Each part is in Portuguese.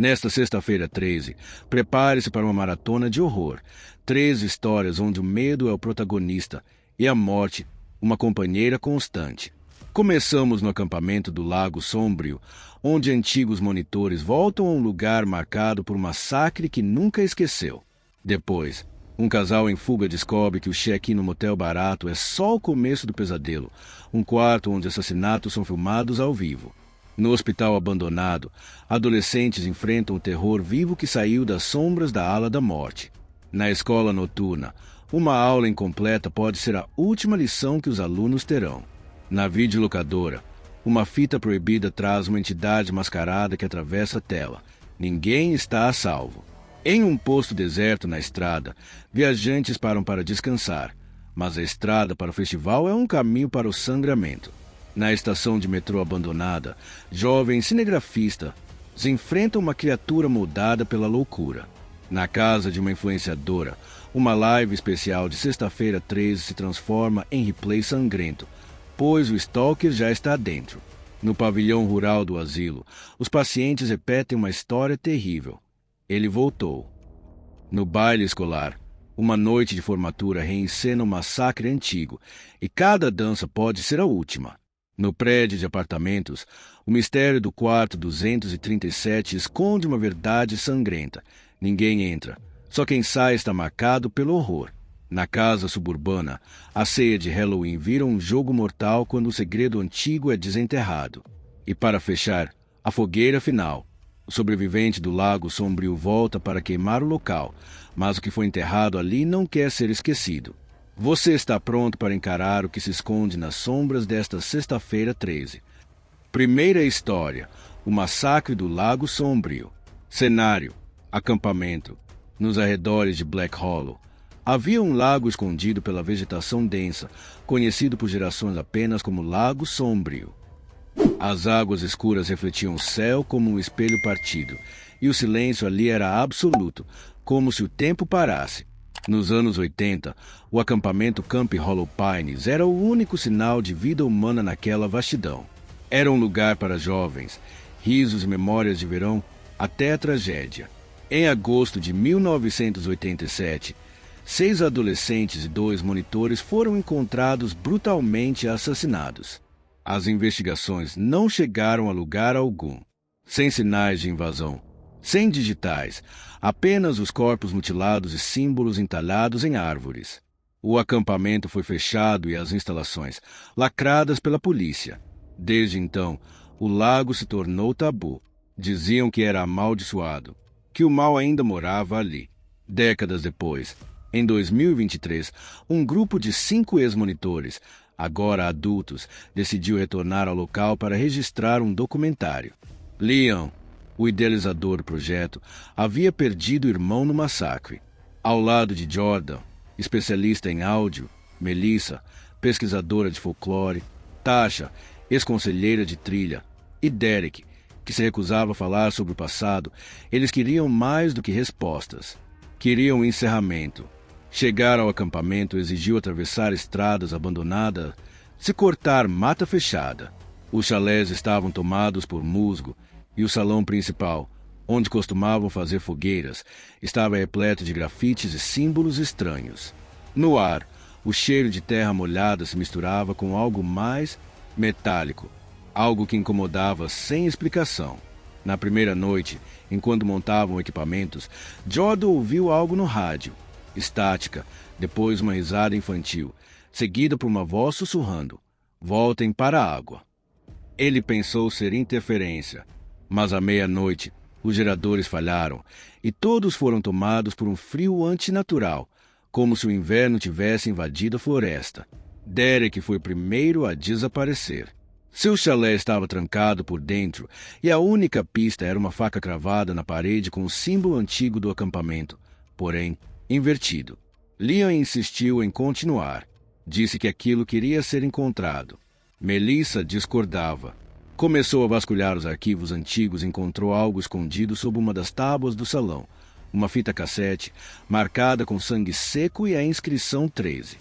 Nesta sexta-feira 13, prepare-se para uma maratona de horror. 13 histórias onde o medo é o protagonista e a morte, uma companheira constante. Começamos no acampamento do Lago Sombrio, onde antigos monitores voltam a um lugar marcado por um massacre que nunca esqueceu. Depois, um casal em fuga descobre que o check-in no motel barato é só o começo do pesadelo, um quarto onde assassinatos são filmados ao vivo. No hospital abandonado, adolescentes enfrentam o terror vivo que saiu das sombras da ala da morte. Na escola noturna, uma aula incompleta pode ser a última lição que os alunos terão. Na videolocadora, uma fita proibida traz uma entidade mascarada que atravessa a tela. Ninguém está a salvo. Em um posto deserto na estrada, viajantes param para descansar, mas a estrada para o festival é um caminho para o sangramento. Na estação de metrô abandonada, jovens cinegrafistas enfrentam uma criatura moldada pela loucura. Na casa de uma influenciadora, uma live especial de sexta-feira 13 se transforma em replay sangrento, pois o stalker já está dentro. No pavilhão rural do asilo, os pacientes repetem uma história terrível. Ele voltou. No baile escolar, uma noite de formatura reencena um massacre antigo, e cada dança pode ser a última. No prédio de apartamentos, o mistério do quarto 237 esconde uma verdade sangrenta. Ninguém entra. Só quem sai está marcado pelo horror. Na casa suburbana, a ceia de Halloween vira um jogo mortal quando o segredo antigo é desenterrado. E para fechar, a fogueira final. O sobrevivente do Lago Sombrio volta para queimar o local, mas o que foi enterrado ali não quer ser esquecido. Você está pronto para encarar o que se esconde nas sombras desta sexta-feira 13. Primeira história: o massacre do Lago Sombrio. Cenário: acampamento. Nos arredores de Black Hollow, havia um lago escondido pela vegetação densa, conhecido por gerações apenas como Lago Sombrio. As águas escuras refletiam o céu como um espelho partido, e o silêncio ali era absoluto, como se o tempo parasse. Nos anos 80, o acampamento Camp Hollow Pines era o único sinal de vida humana naquela vastidão. Era um lugar para jovens, risos e memórias de verão, até a tragédia. Em agosto de 1987, 6 adolescentes e 2 monitores foram encontrados brutalmente assassinados. As investigações não chegaram a lugar algum. Sem sinais de invasão, sem digitais, apenas os corpos mutilados e símbolos entalhados em árvores. O acampamento foi fechado e as instalações lacradas pela polícia. Desde então, o lago se tornou tabu. Diziam que era amaldiçoado, que o mal ainda morava ali. Décadas depois, em 2023, um grupo de 5 ex-monitores, agora adultos, decidiu retornar ao local para registrar um documentário. Leon, o idealizador do projeto, havia perdido o irmão no massacre. Ao lado de Jordan, especialista em áudio, Melissa, pesquisadora de folclore, Tasha, ex-conselheira de trilha, e Derek, que se recusava a falar sobre o passado, eles queriam mais do que respostas. Queriam um encerramento. Chegar ao acampamento exigiu atravessar estradas abandonadas, se cortar mata fechada. Os chalés estavam tomados por musgo, e o salão principal, onde costumavam fazer fogueiras, estava repleto de grafites e símbolos estranhos. No ar, o cheiro de terra molhada se misturava com algo mais metálico, algo que incomodava sem explicação. Na primeira noite, enquanto montavam equipamentos, Jordan ouviu algo no rádio. Estática, depois uma risada infantil, seguida por uma voz sussurrando: "Voltem para a água." Ele pensou ser interferência, mas à meia-noite, os geradores falharam e todos foram tomados por um frio antinatural, como se o inverno tivesse invadido a floresta. Derek foi o primeiro a desaparecer. Seu chalé estava trancado por dentro e a única pista era uma faca cravada na parede com o símbolo antigo do acampamento, porém invertido. Leon insistiu em continuar. Disse que aquilo queria ser encontrado. Melissa discordava. Começou a vasculhar os arquivos antigos e encontrou algo escondido sob uma das tábuas do salão. Uma fita cassete, marcada com sangue seco e a inscrição 13.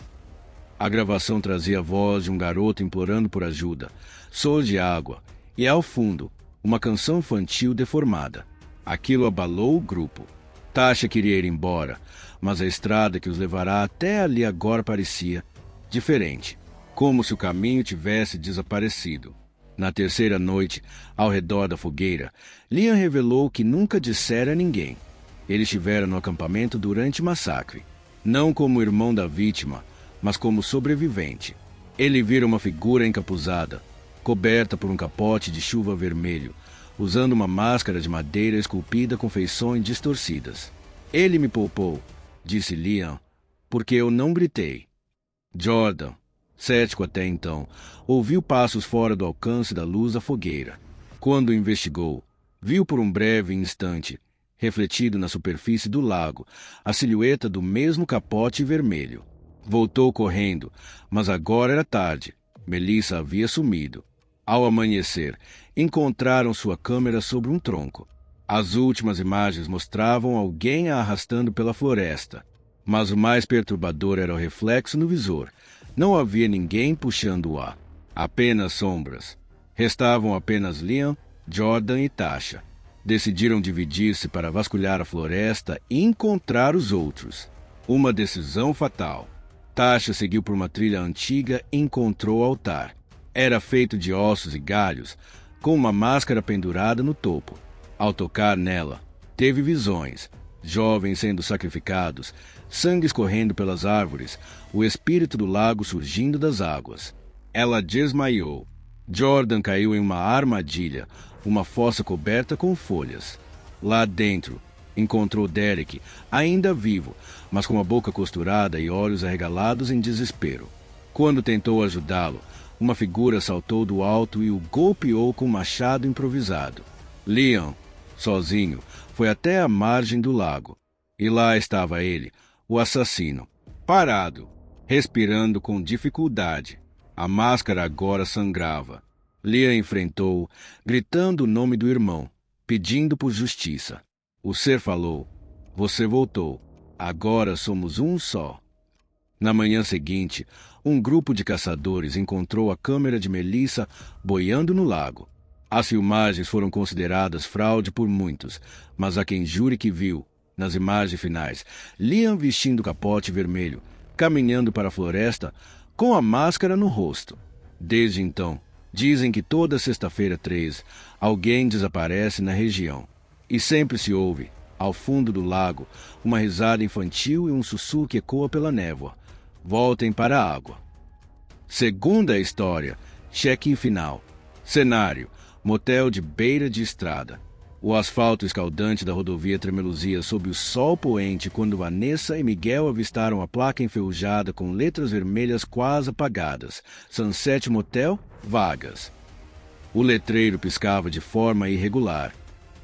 A gravação trazia a voz de um garoto implorando por ajuda, sons de água, e ao fundo, uma canção infantil deformada. Aquilo abalou o grupo. Tasha queria ir embora, mas a estrada que os levará até ali agora parecia diferente, como se o caminho tivesse desaparecido. Na terceira noite, ao redor da fogueira, Liam revelou que nunca dissera a ninguém. Ele estivera no acampamento durante o massacre, não como irmão da vítima, mas como sobrevivente. Ele vira uma figura encapuzada, coberta por um capote de chuva vermelho, usando uma máscara de madeira esculpida com feições distorcidas. Ele me poupou, disse Liam, porque eu não gritei. Jordan, cético até então, ouviu passos fora do alcance da luz da fogueira. Quando investigou, viu por um breve instante, refletido na superfície do lago, a silhueta do mesmo capote vermelho. Voltou correndo, mas agora era tarde. Melissa havia sumido. Ao amanhecer, encontraram sua câmera sobre um tronco. As últimas imagens mostravam alguém a arrastando pela floresta, mas o mais perturbador era o reflexo no visor. Não havia ninguém puxando-a, apenas sombras. Restavam apenas Liam, Jordan e Tasha. Decidiram dividir-se para vasculhar a floresta e encontrar os outros. Uma decisão fatal. Tasha seguiu por uma trilha antiga e encontrou o altar. Era feito de ossos e galhos, com uma máscara pendurada no topo. Ao tocar nela, teve visões. Jovens sendo sacrificados, sangue escorrendo pelas árvores, o espírito do lago surgindo das águas. Ela desmaiou. Jordan caiu em uma armadilha, uma fossa coberta com folhas. Lá dentro, encontrou Derek, ainda vivo, mas com a boca costurada e olhos arregalados em desespero. Quando tentou ajudá-lo, uma figura saltou do alto e o golpeou com um machado improvisado. Liam, sozinho, foi até a margem do lago. E lá estava ele, o assassino, parado, respirando com dificuldade. A máscara agora sangrava. Liam enfrentou-o, gritando o nome do irmão, pedindo por justiça. O ser falou: "Você voltou. Agora somos um só." Na manhã seguinte, um grupo de caçadores encontrou a câmera de Melissa boiando no lago. As filmagens foram consideradas fraude por muitos, mas há quem jure que viu, nas imagens finais, Liam vestindo o capote vermelho, caminhando para a floresta com a máscara no rosto. Desde então, dizem que toda sexta-feira 13, alguém desaparece na região. E sempre se ouve, ao fundo do lago, uma risada infantil e um sussurro que ecoa pela névoa. Voltem para a água. Segunda história, check-in final. Cenário: motel de beira de estrada. O asfalto escaldante da rodovia tremeluzia sob o sol poente quando Vanessa e Miguel avistaram a placa enferrujada com letras vermelhas quase apagadas. Sunset Motel, vagas. O letreiro piscava de forma irregular,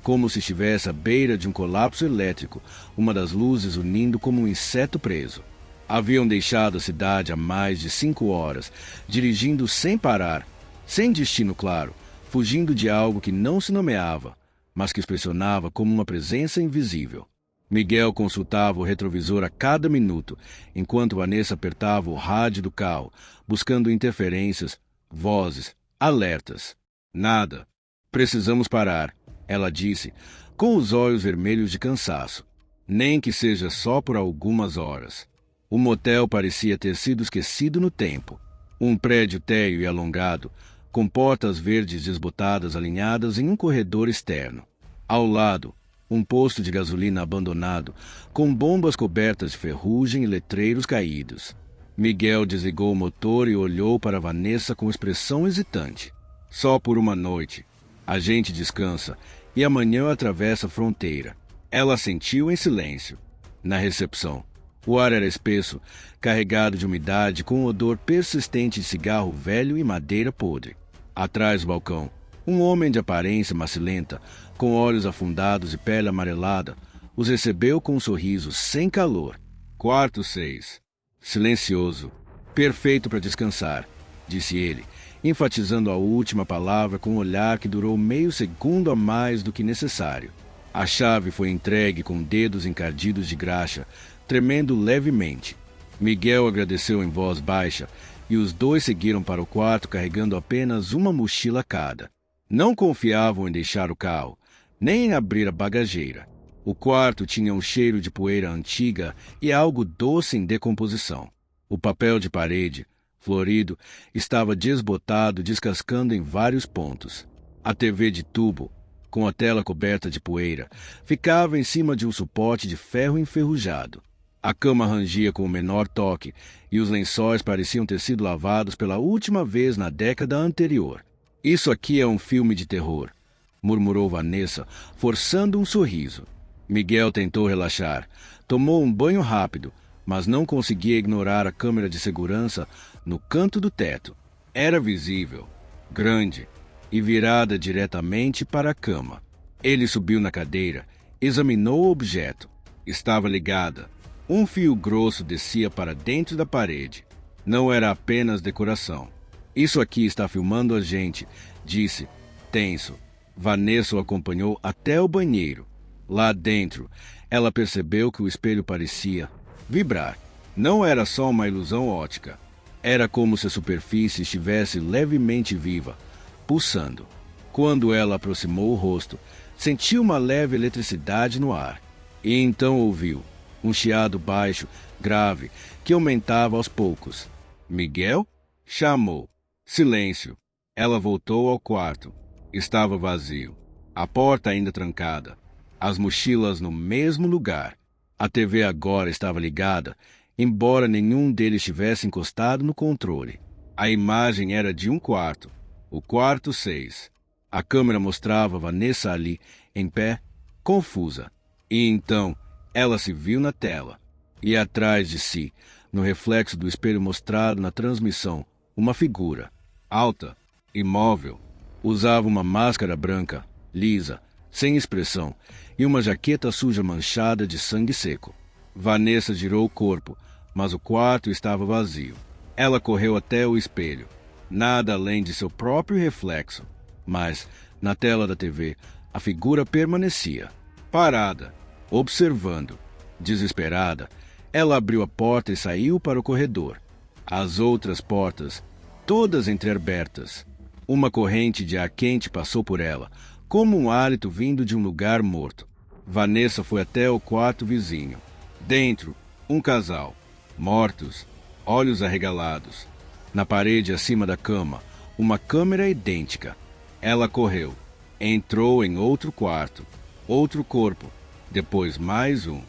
como se estivesse à beira de um colapso elétrico, uma das luzes unindo como um inseto preso. Haviam deixado a cidade há mais de 5 horas, dirigindo sem parar, sem destino claro, fugindo de algo que não se nomeava, mas que expressionava como uma presença invisível. Miguel consultava o retrovisor a cada minuto, enquanto Vanessa apertava o rádio do carro, buscando interferências, vozes, alertas. Nada. Precisamos parar, ela disse, com os olhos vermelhos de cansaço. Nem que seja só por algumas horas. O motel parecia ter sido esquecido no tempo. Um prédio térreo e alongado, com portas verdes desbotadas alinhadas em um corredor externo. Ao lado, um posto de gasolina abandonado, com bombas cobertas de ferrugem e letreiros caídos. Miguel desligou o motor e olhou para Vanessa com expressão hesitante. Só por uma noite. A gente descansa e amanhã atravessa a fronteira. Ela assentiu em silêncio. Na recepção, o ar era espesso, carregado de umidade com um odor persistente de cigarro velho e madeira podre. Atrás do balcão, um homem de aparência macilenta, com olhos afundados e pele amarelada, os recebeu com um sorriso sem calor. Quarto 6. Silencioso. Perfeito para descansar, disse ele, enfatizando a última palavra com um olhar que durou meio segundo a mais do que necessário. A chave foi entregue com dedos encardidos de graxa, tremendo levemente. Miguel agradeceu em voz baixa e os dois seguiram para o quarto carregando apenas uma mochila cada. Não confiavam em deixar o carro, nem em abrir a bagageira. O quarto tinha um cheiro de poeira antiga e algo doce em decomposição. O papel de parede, florido, estava desbotado, descascando em vários pontos. A TV de tubo, com a tela coberta de poeira, ficava em cima de um suporte de ferro enferrujado. A cama rangia com o menor toque e os lençóis pareciam ter sido lavados pela última vez na década anterior. Isso aqui é um filme de terror, murmurou Vanessa, forçando um sorriso. Miguel tentou relaxar. Tomou um banho rápido, mas não conseguia ignorar a câmera de segurança no canto do teto. Era visível, grande e virada diretamente para a cama. Ele subiu na cadeira, examinou o objeto. Estava ligada. Um fio grosso descia para dentro da parede. Não era apenas decoração. Isso aqui está filmando a gente, disse, tenso. Vanessa o acompanhou até o banheiro. Lá dentro, ela percebeu que o espelho parecia vibrar. Não era só uma ilusão ótica. Era como se a superfície estivesse levemente viva, pulsando. Quando ela aproximou o rosto, sentiu uma leve eletricidade no ar. E então ouviu um chiado baixo, grave, que aumentava aos poucos. Miguel? Chamou. Silêncio. Ela voltou ao quarto. Estava vazio. A porta ainda trancada. As mochilas no mesmo lugar. A TV agora estava ligada, embora nenhum deles tivesse encostado no controle. A imagem era de um quarto. O quarto 6. A câmera mostrava Vanessa ali, em pé, confusa. E então ela se viu na tela. E atrás de si, no reflexo do espelho mostrado na transmissão, uma figura, alta, imóvel. Usava uma máscara branca, lisa, sem expressão, e uma jaqueta suja manchada de sangue seco. Vanessa girou o corpo, mas o quarto estava vazio. Ela correu até o espelho. Nada além de seu próprio reflexo. Mas, na tela da TV, a figura permanecia, parada, observando. Desesperada, ela abriu a porta e saiu para o corredor. As outras portas, todas entreabertas. Uma corrente de ar quente passou por ela, como um hálito vindo de um lugar morto. Vanessa foi até o quarto vizinho. Dentro, um casal, mortos, olhos arregalados. Na parede acima da cama, uma câmera idêntica. Ela correu, entrou em outro quarto, outro corpo, depois mais um,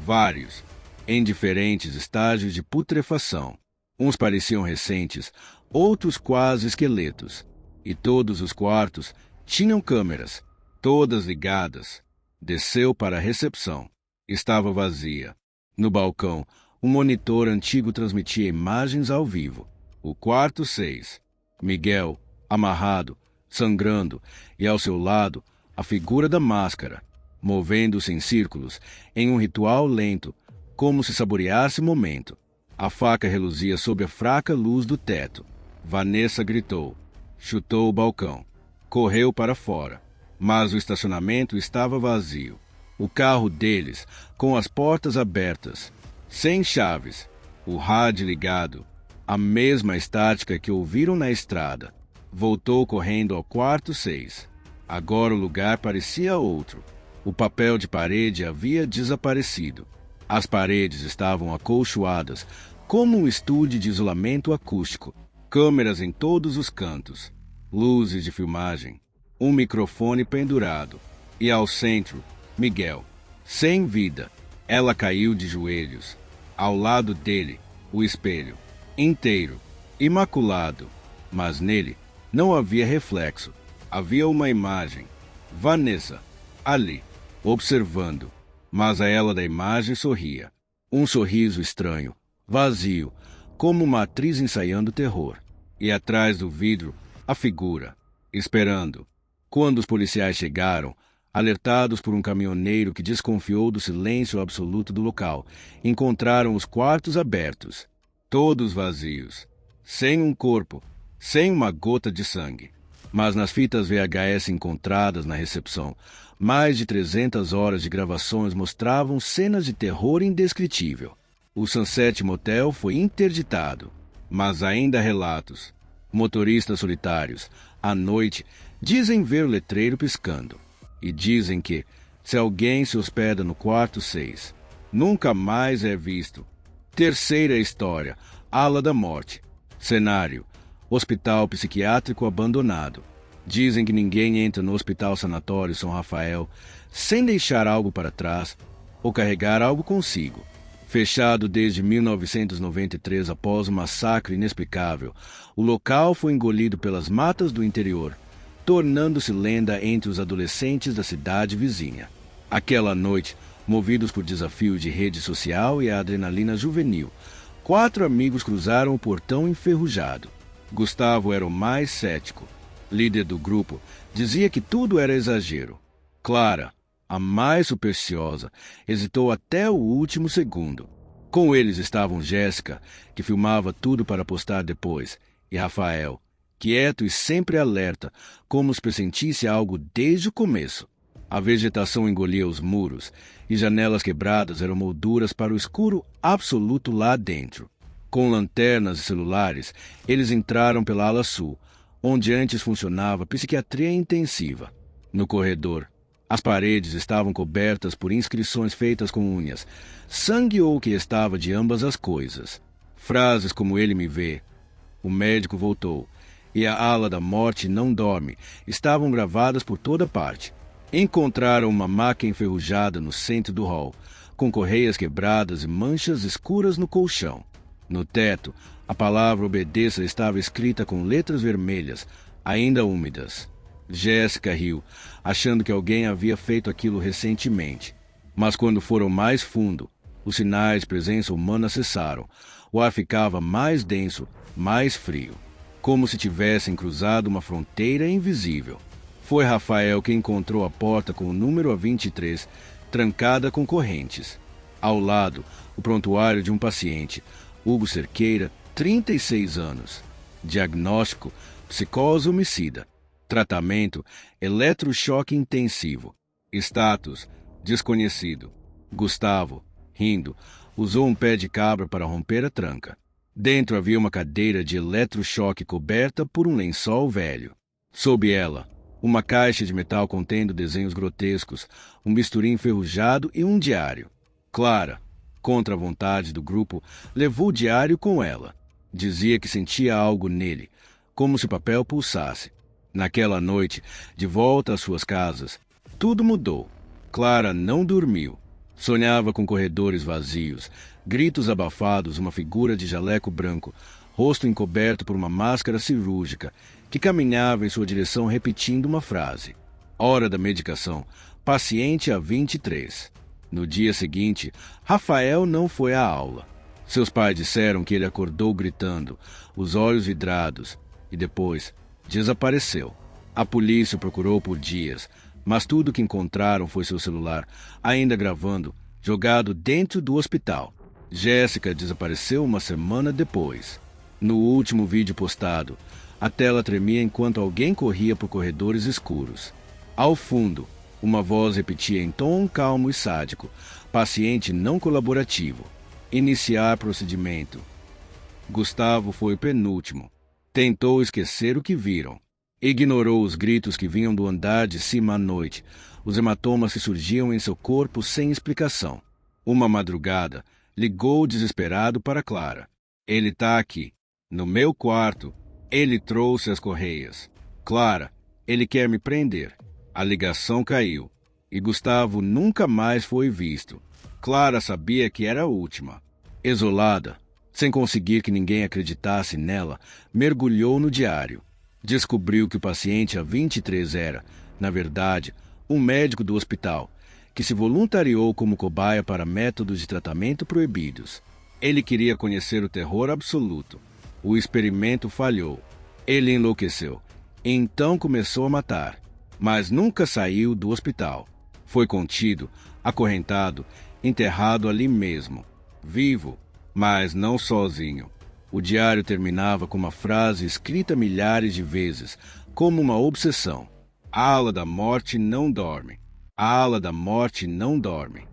vários, em diferentes estágios de putrefação. Uns pareciam recentes, outros quase esqueletos. E todos os quartos tinham câmeras, todas ligadas. Desceu para a recepção. Estava vazia. No balcão, um monitor antigo transmitia imagens ao vivo. O quarto 6. Miguel, amarrado, sangrando, e ao seu lado, a figura da máscara, movendo-se em círculos, em um ritual lento, como se saboreasse o momento. A faca reluzia sob a fraca luz do teto. Vanessa gritou. Chutou o balcão. Correu para fora. Mas o estacionamento estava vazio. O carro deles, com as portas abertas, sem chaves, o rádio ligado, a mesma estática que ouviram na estrada. Voltou correndo ao quarto 6. Agora o lugar parecia outro. O papel de parede havia desaparecido. As paredes estavam acolchoadas, como um estúdio de isolamento acústico. Câmeras em todos os cantos, luzes de filmagem, um microfone pendurado. E ao centro, Miguel, sem vida. Ela caiu de joelhos. Ao lado dele, o espelho, inteiro, imaculado. Mas nele não havia reflexo. Havia uma imagem. Vanessa, ali, observando. Mas a ela da imagem sorria. Um sorriso estranho, vazio, como uma atriz ensaiando terror. E atrás do vidro, a figura, esperando. Quando os policiais chegaram, alertados por um caminhoneiro que desconfiou do silêncio absoluto do local, encontraram os quartos abertos, todos vazios, sem um corpo, sem uma gota de sangue. Mas nas fitas VHS encontradas na recepção, mais de 300 horas de gravações mostravam cenas de terror indescritível. O Sunset Motel foi interditado, mas ainda há relatos. Motoristas solitários, à noite, dizem ver o letreiro piscando. E dizem que, se alguém se hospeda no quarto 6, nunca mais é visto. Terceira história, Ala da Morte. Cenário, hospital psiquiátrico abandonado. Dizem que ninguém entra no Hospital Sanatório São Rafael sem deixar algo para trás ou carregar algo consigo. Fechado desde 1993 após um massacre inexplicável, o local foi engolido pelas matas do interior, tornando-se lenda entre os adolescentes da cidade vizinha. Aquela noite, movidos por desafios de rede social e a adrenalina juvenil, 4 amigos cruzaram o portão enferrujado. Gustavo era o mais cético. Líder do grupo, dizia que tudo era exagero. Clara, a mais supersticiosa, hesitou até o último segundo. Com eles estavam Jéssica, que filmava tudo para postar depois, e Rafael, quieto e sempre alerta, como se pressentisse algo desde o começo. A vegetação engolia os muros, e janelas quebradas eram molduras para o escuro absoluto lá dentro. Com lanternas e celulares, eles entraram pela ala sul, onde antes funcionava psiquiatria intensiva. No corredor, as paredes estavam cobertas por inscrições feitas com unhas, sangue ou o que estava de ambas as coisas. Frases como "ele me vê", "o médico voltou" e "a ala da morte não dorme" estavam gravadas por toda parte. Encontraram uma maca enferrujada no centro do hall, com correias quebradas e manchas escuras no colchão. No teto, a palavra "obedeça" estava escrita com letras vermelhas, ainda úmidas. Jéssica riu, achando que alguém havia feito aquilo recentemente. Mas quando foram mais fundo, os sinais de presença humana cessaram. O ar ficava mais denso, mais frio, como se tivessem cruzado uma fronteira invisível. Foi Rafael quem encontrou a porta com o número 23, trancada com correntes. Ao lado, o prontuário de um paciente, Hugo Cerqueira, 36 anos. Diagnóstico: psicose homicida. Tratamento: eletrochoque intensivo. Status: desconhecido. Gustavo, rindo, usou um pé de cabra para romper a tranca. Dentro havia uma cadeira de eletrochoque coberta por um lençol velho. Sob ela, uma caixa de metal contendo desenhos grotescos, um bisturi enferrujado e um diário. Clara, contra a vontade do grupo, levou o diário com ela. Dizia que sentia algo nele, como se o papel pulsasse. Naquela noite, de volta às suas casas, tudo mudou. Clara não dormiu. Sonhava com corredores vazios, gritos abafados, uma figura de jaleco branco, rosto encoberto por uma máscara cirúrgica, que caminhava em sua direção repetindo uma frase. Hora da medicação. Paciente a 23. No dia seguinte, Rafael não foi à aula. Seus pais disseram que ele acordou gritando, os olhos vidrados, e depois desapareceu. A polícia o procurou por dias, mas tudo que encontraram foi seu celular, ainda gravando, jogado dentro do hospital. Jéssica desapareceu uma semana depois. No último vídeo postado, a tela tremia enquanto alguém corria por corredores escuros. Ao fundo, uma voz repetia em tom calmo e sádico: paciente não colaborativo. Iniciar procedimento. Gustavo foi o penúltimo. Tentou esquecer o que viram. Ignorou os gritos que vinham do andar de cima à noite, os hematomas que surgiam em seu corpo sem explicação. Uma madrugada, ligou desesperado para Clara. Ele está aqui, no meu quarto. Ele trouxe as correias. Clara, ele quer me prender. A ligação caiu, e Gustavo nunca mais foi visto. Clara sabia que era a última. Isolada, sem conseguir que ninguém acreditasse nela, mergulhou no diário. Descobriu que o paciente a 23 era, na verdade, um médico do hospital, que se voluntariou como cobaia para métodos de tratamento proibidos. Ele queria conhecer o terror absoluto. O experimento falhou. Ele enlouqueceu. Então começou a matar. Mas nunca saiu do hospital. Foi contido, acorrentado, enterrado ali mesmo. Vivo, mas não sozinho. O diário terminava com uma frase escrita milhares de vezes, como uma obsessão. A ala da morte não dorme. A ala da morte não dorme.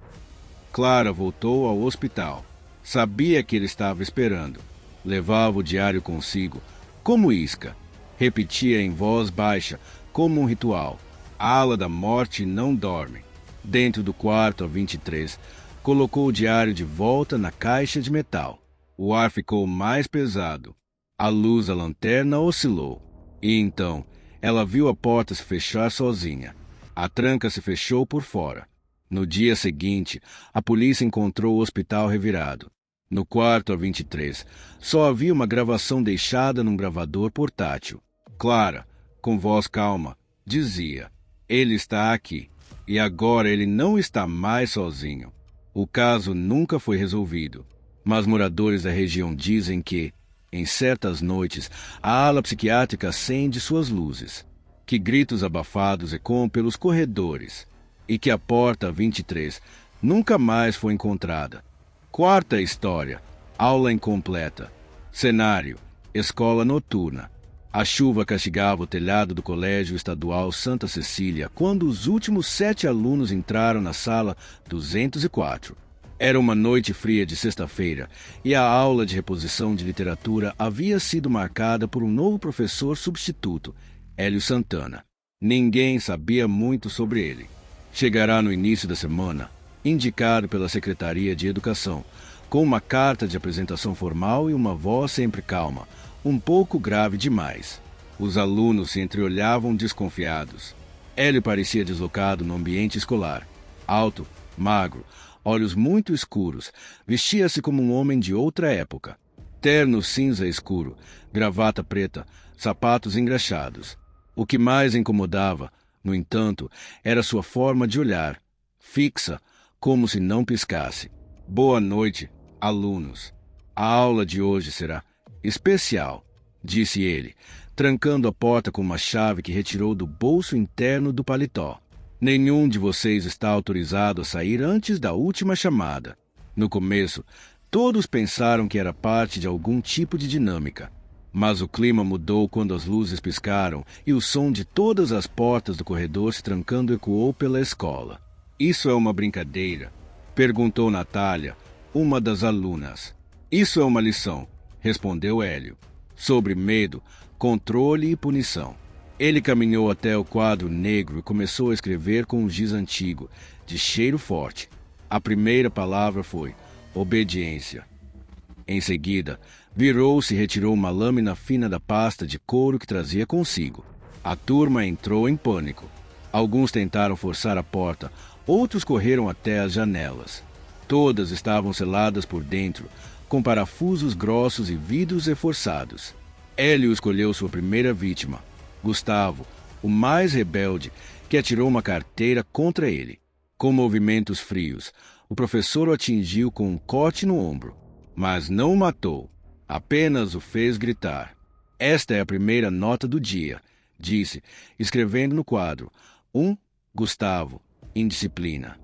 Clara voltou ao hospital. Sabia que ele estava esperando. Levava o diário consigo, como isca. Repetia em voz baixa, como um ritual: A ala da morte não dorme. Dentro do quarto a 23, colocou o diário de volta na caixa de metal. O ar ficou mais pesado. A luz da lanterna oscilou. E então, ela viu a porta se fechar sozinha. A tranca se fechou por fora. No dia seguinte, a polícia encontrou o hospital revirado. No quarto a 23, só havia uma gravação deixada num gravador portátil. Clara, com voz calma, dizia: "Ele está aqui. E agora ele não está mais sozinho." O caso nunca foi resolvido, mas moradores da região dizem que, em certas noites, a ala psiquiátrica acende suas luzes, que gritos abafados ecoam pelos corredores e que a porta 23 nunca mais foi encontrada. Quarta história: aula incompleta. Cenário: escola noturna. A chuva castigava o telhado do Colégio Estadual Santa Cecília quando os últimos 7 alunos entraram na sala 204. Era uma noite fria de sexta-feira e a aula de reposição de literatura havia sido marcada por um novo professor substituto, Hélio Santana. Ninguém sabia muito sobre ele. Chegará no início da semana, indicado pela Secretaria de Educação, com uma carta de apresentação formal e uma voz sempre calma, um pouco grave demais. Os alunos se entreolhavam desconfiados. Hélio parecia deslocado no ambiente escolar. Alto, magro, olhos muito escuros, vestia-se como um homem de outra época. Terno cinza escuro, gravata preta, sapatos engraxados. O que mais incomodava, no entanto, era sua forma de olhar, fixa, como se não piscasse. "Boa noite, alunos. A aula de hoje será especial", disse ele, trancando a porta com uma chave que retirou do bolso interno do paletó. "Nenhum de vocês está autorizado a sair antes da última chamada." No começo, todos pensaram que era parte de algum tipo de dinâmica. Mas o clima mudou quando as luzes piscaram e o som de todas as portas do corredor se trancando ecoou pela escola. "Isso é uma brincadeira?" perguntou Natália, uma das alunas. "Isso é uma lição", respondeu Hélio, "sobre medo, controle e punição." Ele caminhou até o quadro negro e começou a escrever com um giz antigo, de cheiro forte. A primeira palavra foi obediência. Em seguida, virou-se e retirou uma lâmina fina da pasta de couro que trazia consigo. A turma entrou em pânico. Alguns tentaram forçar a porta, outros correram até as janelas. Todas estavam seladas por dentro, com parafusos grossos e vidros reforçados. Hélio escolheu sua primeira vítima, Gustavo, o mais rebelde, que atirou uma carteira contra ele. Com movimentos frios, o professor o atingiu com um corte no ombro, mas não o matou, apenas o fez gritar. "Esta é a primeira nota do dia", disse, escrevendo no quadro: Gustavo, indisciplina."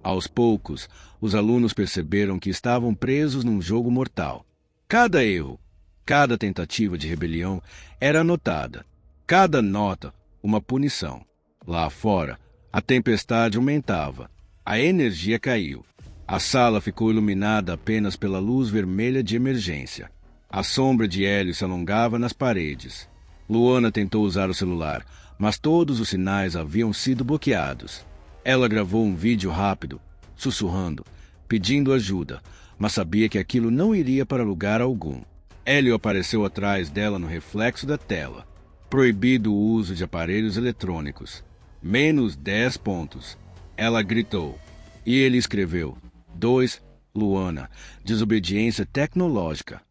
Aos poucos, os alunos perceberam que estavam presos num jogo mortal. Cada erro, cada tentativa de rebelião era anotada. Cada nota, uma punição. Lá fora, a tempestade aumentava. A energia caiu. A sala ficou iluminada apenas pela luz vermelha de emergência. A sombra de Hélio se alongava nas paredes. Luana tentou usar o celular, mas todos os sinais haviam sido bloqueados. Ela gravou um vídeo rápido, sussurrando, pedindo ajuda, mas sabia que aquilo não iria para lugar algum. Hélio apareceu atrás dela no reflexo da tela. "Proibido o uso de aparelhos eletrônicos. Menos 10 pontos." Ela gritou. E ele escreveu: 2, Luana, desobediência tecnológica.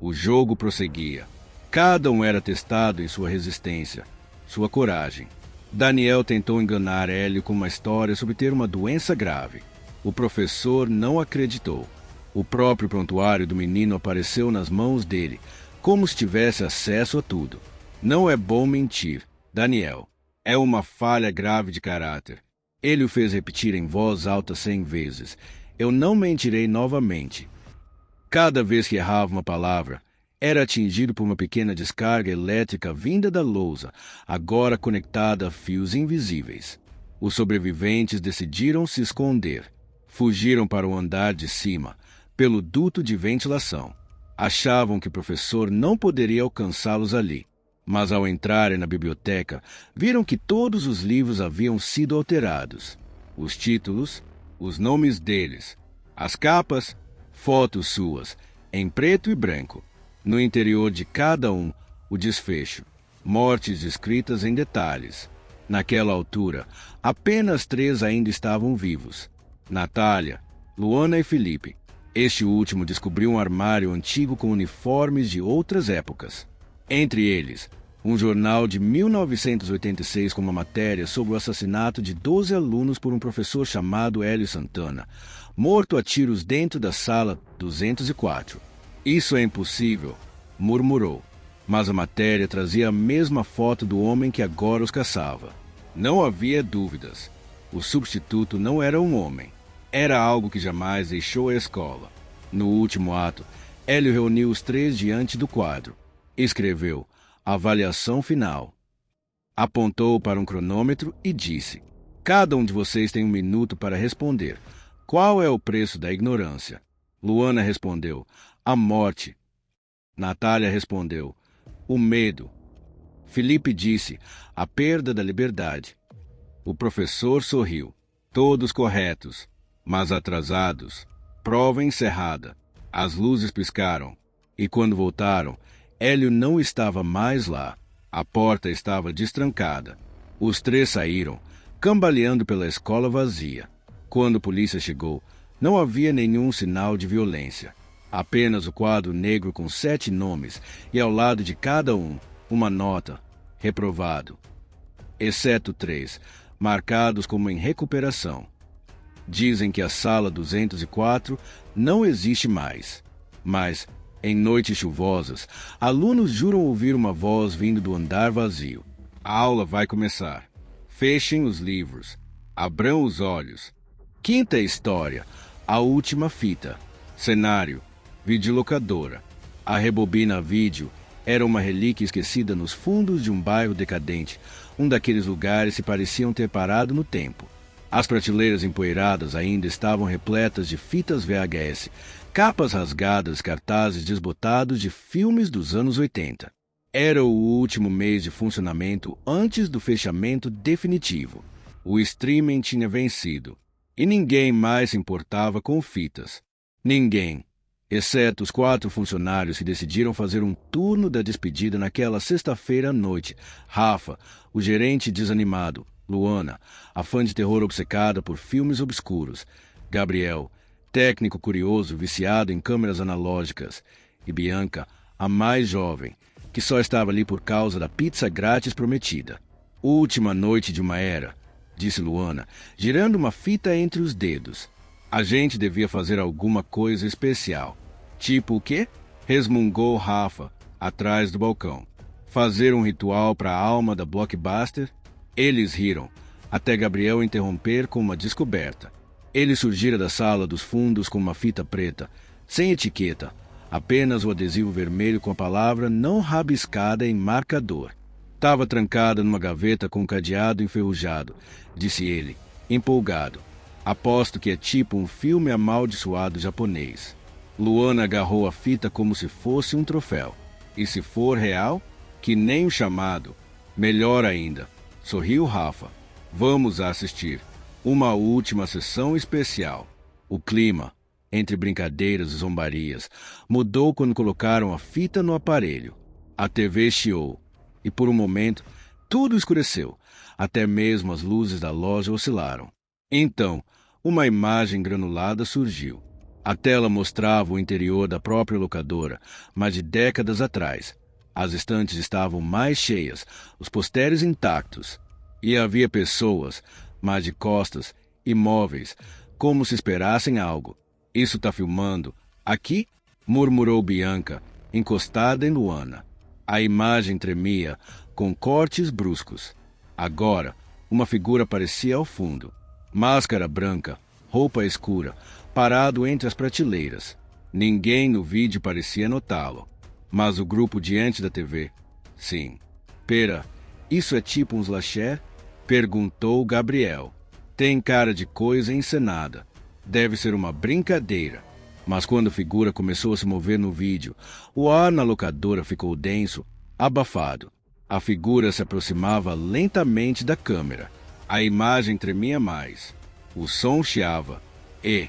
O jogo prosseguia. Cada um era testado em sua resistência, sua coragem. Daniel tentou enganar Hélio com uma história sobre ter uma doença grave. O professor não acreditou. O próprio prontuário do menino apareceu nas mãos dele, como se tivesse acesso a tudo. "Não é bom mentir, Daniel. É uma falha grave de caráter." Ele o fez repetir em voz alta 100 vezes. "Eu não mentirei novamente." Cada vez que errava uma palavra, era atingido por uma pequena descarga elétrica vinda da lousa, agora conectada a fios invisíveis. Os sobreviventes decidiram se esconder. Fugiram para o andar de cima, pelo duto de ventilação. Achavam que o professor não poderia alcançá-los ali. Mas ao entrarem na biblioteca, viram que todos os livros haviam sido alterados. Os títulos, os nomes deles, as capas, fotos suas, em preto e branco. No interior de cada um, o desfecho. Mortes descritas em detalhes. Naquela altura, apenas 3 ainda estavam vivos. Natália, Luana e Felipe. Este último descobriu um armário antigo com uniformes de outras épocas. Entre eles, um jornal de 1986 com uma matéria sobre o assassinato de 12 alunos por um professor chamado Hélio Santana, morto a tiros dentro da sala 204. Isso é impossível, murmurou. Mas a matéria trazia a mesma foto do homem que agora os caçava. Não havia dúvidas. O substituto não era um homem. Era algo que jamais deixou a escola. No último ato, Hélio reuniu os 3 diante do quadro. Escreveu avaliação final. Apontou para um cronômetro e disse: cada um de vocês tem 1 minuto para responder. Qual é o preço da ignorância? Luana respondeu: a morte. Natália respondeu: o medo. Felipe disse: a perda da liberdade. O professor sorriu. Todos corretos, mas atrasados. Prova encerrada. As luzes piscaram. E quando voltaram, Hélio não estava mais lá. A porta estava destrancada. Os 3 saíram, cambaleando pela escola vazia. Quando a polícia chegou, não havia nenhum sinal de violência. Apenas o quadro negro com 7 nomes e ao lado de cada um, uma nota: reprovado. Exceto 3, marcados como em recuperação. Dizem que a sala 204 não existe mais. Mas, em noites chuvosas, alunos juram ouvir uma voz vindo do andar vazio. A aula vai começar. Fechem os livros. Abram os olhos. Quinta história. A última fita. Cenário: videolocadora. A rebobina vídeo era uma relíquia esquecida nos fundos de um bairro decadente, um daqueles lugares que pareciam ter parado no tempo. As prateleiras empoeiradas ainda estavam repletas de fitas VHS, capas rasgadas, cartazes desbotados de filmes dos anos 80. Era o último mês de funcionamento antes do fechamento definitivo. O streaming tinha vencido, e ninguém mais se importava com fitas. Ninguém, exceto os 4 funcionários que decidiram fazer um turno da despedida naquela sexta-feira à noite. Rafa, o gerente desanimado. Luana, a fã de terror obcecada por filmes obscuros. Gabriel, técnico curioso viciado em câmeras analógicas. E Bianca, a mais jovem, que só estava ali por causa da pizza grátis prometida. Última noite de uma era, disse Luana, girando uma fita entre os dedos. A gente devia fazer alguma coisa especial. Tipo o quê? Resmungou Rafa, atrás do balcão. Fazer um ritual para a alma da Blockbuster? Eles riram, até Gabriel interromper com uma descoberta. Ele surgira da sala dos fundos com uma fita preta, sem etiqueta, apenas o adesivo vermelho com a palavra não rabiscada em marcador. Estava trancada numa gaveta com um cadeado enferrujado, disse ele, empolgado. Aposto que é tipo um filme amaldiçoado japonês. Luana agarrou a fita como se fosse um troféu. E se for real, que nem um chamado. Melhor ainda. Sorriu Rafa. Vamos assistir. Uma última sessão especial. O clima, entre brincadeiras e zombarias, mudou quando colocaram a fita no aparelho. A TV chiou. E por um momento, tudo escureceu. Até mesmo as luzes da loja oscilaram. Então, uma imagem granulada surgiu. A tela mostrava o interior da própria locadora, mas de décadas atrás. As estantes estavam mais cheias, os posteriores intactos. E havia pessoas, mas de costas, imóveis, como se esperassem algo. Isso tá filmando? Aqui? Murmurou Bianca, encostada em Luana. A imagem tremia, com cortes bruscos. Agora, uma figura aparecia ao fundo. Máscara branca, roupa escura, parado entre as prateleiras. Ninguém no vídeo parecia notá-lo. Mas o grupo diante da TV, sim. Pera, isso é tipo um slasher? Perguntou Gabriel. Tem cara de coisa encenada. Deve ser uma brincadeira. Mas quando a figura começou a se mover no vídeo, o ar na locadora ficou denso, abafado. A figura se aproximava lentamente da câmera. A imagem tremia mais. O som chiava. E,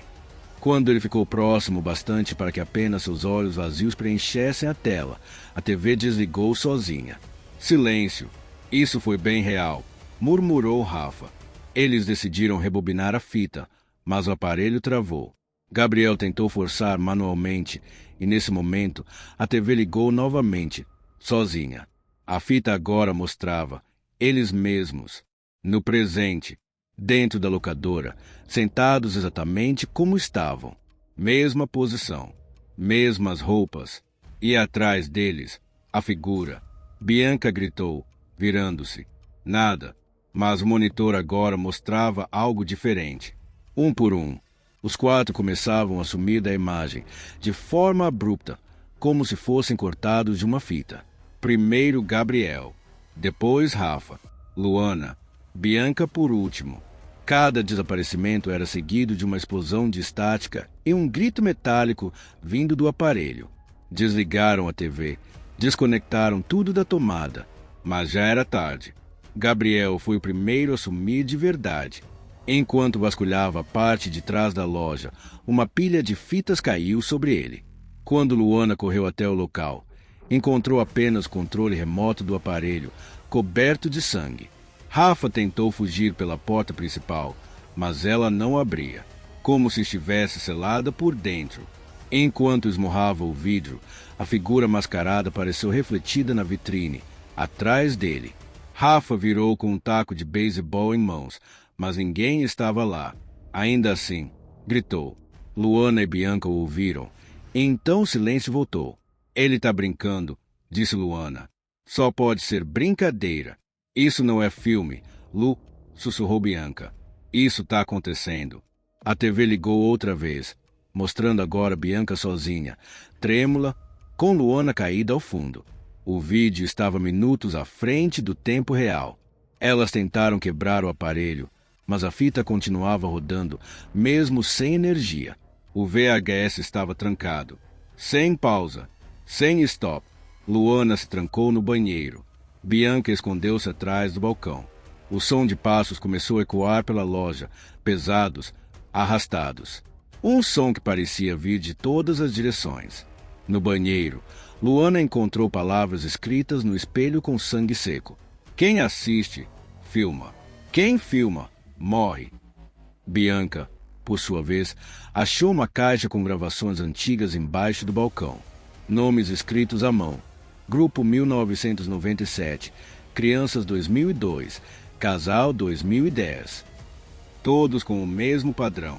quando ele ficou próximo bastante para que apenas seus olhos vazios preenchessem a tela, a TV desligou sozinha. Silêncio. Isso foi bem real, murmurou Rafa. Eles decidiram rebobinar a fita, mas o aparelho travou. Gabriel tentou forçar manualmente e, nesse momento, a TV ligou novamente, sozinha. A fita agora mostrava eles mesmos, no presente, dentro da locadora, sentados exatamente como estavam. Mesma posição, mesmas roupas. E atrás deles, a figura. Bianca gritou, virando-se. Nada, mas o monitor agora mostrava algo diferente. Um por um, os quatro começavam a sumir da imagem, de forma abrupta, como se fossem cortados de uma fita. Primeiro Gabriel, depois Rafa, Luana, Bianca por último. Cada desaparecimento era seguido de uma explosão de estática e um grito metálico vindo do aparelho. Desligaram a TV, desconectaram tudo da tomada, mas já era tarde. Gabriel foi o primeiro a sumir de verdade. Enquanto vasculhava a parte de trás da loja, uma pilha de fitas caiu sobre ele. Quando Luana correu até o local, encontrou apenas o controle remoto do aparelho, coberto de sangue. Rafa tentou fugir pela porta principal, mas ela não abria, como se estivesse selada por dentro. Enquanto esmurrava o vidro, a figura mascarada apareceu refletida na vitrine, atrás dele. Rafa virou com um taco de beisebol em mãos, mas ninguém estava lá. Ainda assim, gritou. Luana e Bianca o ouviram. Então o silêncio voltou. Ele tá brincando, disse Luana. Só pode ser brincadeira. Isso não é filme, Lu, sussurrou Bianca. Isso tá acontecendo. A TV ligou outra vez, mostrando agora Bianca sozinha, trêmula, com Luana caída ao fundo. O vídeo estava minutos à frente do tempo real. Elas tentaram quebrar o aparelho, mas a fita continuava rodando, mesmo sem energia. O VHS estava trancado. Sem pausa, sem stop. Luana se trancou no banheiro. Bianca escondeu-se atrás do balcão. O som de passos começou a ecoar pela loja, pesados, arrastados. Um som que parecia vir de todas as direções. No banheiro, Luana encontrou palavras escritas no espelho com sangue seco. Quem assiste, filma. Quem filma, morre. Bianca, por sua vez, achou uma caixa com gravações antigas embaixo do balcão. Nomes escritos à mão. Grupo 1997, Crianças 2002, Casal 2010. Todos com o mesmo padrão,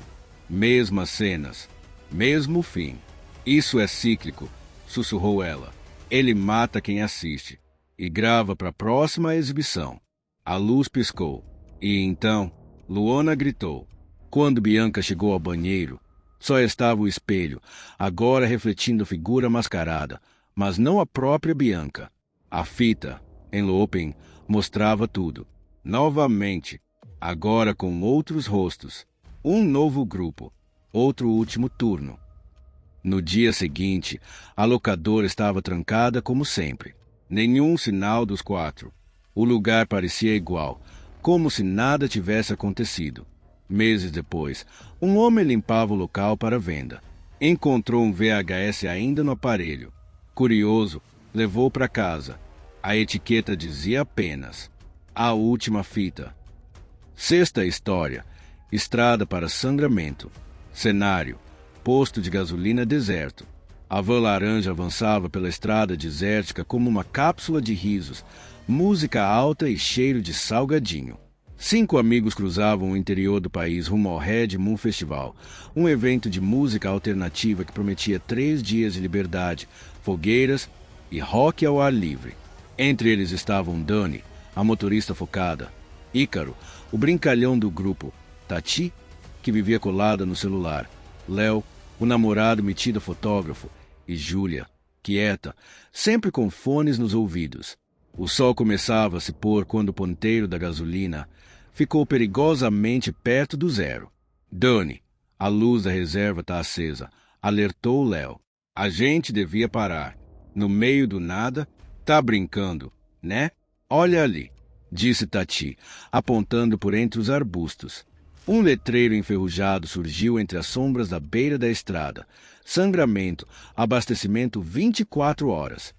mesmas cenas, mesmo fim. Isso é cíclico, sussurrou ela. Ele mata quem assiste e grava para a próxima exibição. A luz piscou e então Luana gritou. Quando Bianca chegou ao banheiro, só estava o espelho, agora refletindo a figura mascarada, mas não a própria Bianca. A fita, em looping, mostrava tudo. Novamente, agora com outros rostos. Um novo grupo, outro último turno. No dia seguinte, a locadora estava trancada como sempre. Nenhum sinal dos quatro. O lugar parecia igual, como se nada tivesse acontecido. Meses depois, um homem limpava o local para venda. Encontrou um VHS ainda no aparelho. Curioso, levou para casa. A etiqueta dizia apenas: a última fita. Sexta história: estrada para sangramento. Cenário: posto de gasolina deserto. A van laranja avançava pela estrada desértica como uma cápsula de risos, música alta e cheiro de salgadinho. 5 amigos cruzavam o interior do país rumo ao Red Moon Festival, um evento de música alternativa que prometia 3 dias de liberdade, fogueiras e rock ao ar livre. Entre eles estavam Dani, a motorista focada, Ícaro, o brincalhão do grupo, Tati, que vivia colada no celular, Léo, o namorado metido fotógrafo, e Júlia, quieta, sempre com fones nos ouvidos. O sol começava a se pôr quando o ponteiro da gasolina ficou perigosamente perto do zero. Dani, a luz da reserva está acesa, alertou Léo. A gente devia parar. No meio do nada, tá brincando, né? Olha ali, disse Tati, apontando por entre os arbustos. Um letreiro enferrujado surgiu entre as sombras da beira da estrada. Sangramento, abastecimento 24 horas.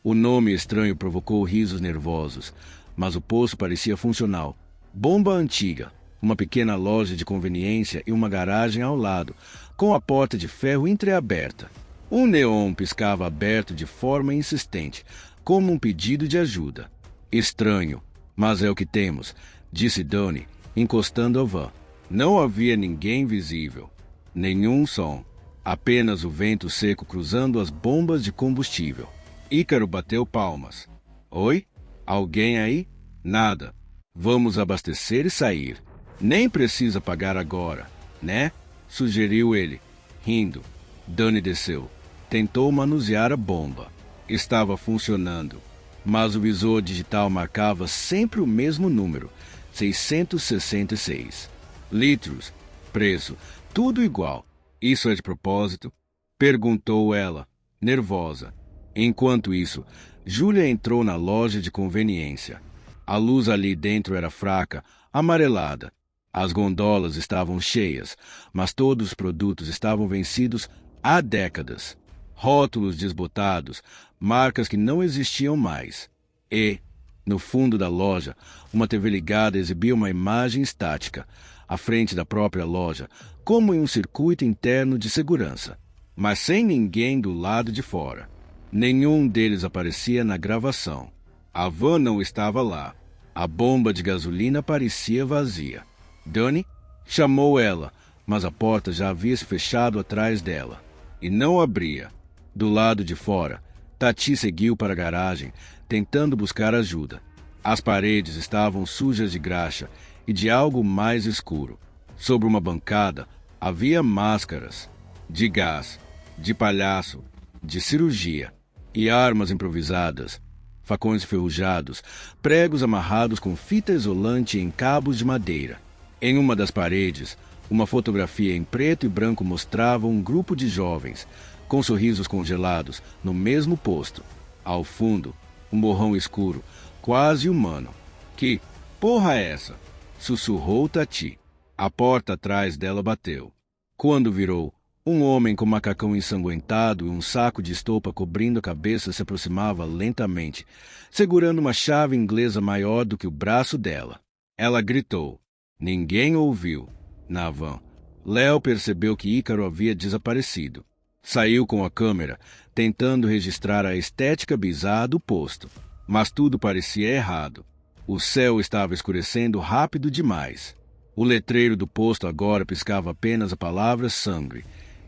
O nome estranho provocou risos nervosos, mas o poço parecia funcional. Bomba antiga, uma pequena loja de conveniência e uma garagem ao lado, com a porta de ferro entreaberta. Um neon piscava aberto de forma insistente, como um pedido de ajuda. Estranho, mas é o que temos, disse Donnie, encostando a van. Não havia ninguém visível, nenhum som, apenas o vento seco cruzando as bombas de combustível. Ícaro bateu palmas. Oi? Alguém aí? Nada. Vamos abastecer e sair. Nem precisa pagar agora, né? Sugeriu ele, rindo. Donnie desceu. Tentou manusear a bomba. Estava funcionando, mas o visor digital marcava sempre o mesmo número, 666. Litros, preço, tudo igual. Isso é de propósito? Perguntou ela, nervosa. Enquanto isso, Júlia entrou na loja de conveniência. A luz ali dentro era fraca, amarelada. As gondolas estavam cheias, mas todos os produtos estavam vencidos há décadas. Rótulos desbotados, marcas que não existiam mais. E, no fundo da loja, uma TV ligada exibia uma imagem estática, à frente da própria loja, como em um circuito interno de segurança, mas sem ninguém do lado de fora. Nenhum deles aparecia na gravação. A van não estava lá. A bomba de gasolina parecia vazia. Donnie chamou ela, mas a porta já havia se fechado atrás dela. E não abria. Do lado de fora, Tati seguiu para a garagem, tentando buscar ajuda. As paredes estavam sujas de graxa e de algo mais escuro. Sobre uma bancada havia máscaras de gás, de palhaço, de cirurgia e armas improvisadas, facões enferrujados, pregos amarrados com fita isolante em cabos de madeira. Em uma das paredes, uma fotografia em preto e branco mostrava um grupo de jovens, com sorrisos congelados, no mesmo posto. Ao fundo, um borrão escuro, quase humano. Que porra é essa? Sussurrou Tati. A porta atrás dela bateu. Quando virou, um homem com macacão ensanguentado e um saco de estopa cobrindo a cabeça se aproximava lentamente, segurando uma chave inglesa maior do que o braço dela. Ela gritou. Ninguém ouviu. Na van, Léo percebeu que Ícaro havia desaparecido. Saiu com a câmera, tentando registrar a estética bizarra do posto. Mas tudo parecia errado. O céu estava escurecendo rápido demais. O letreiro do posto agora piscava apenas a palavra sangue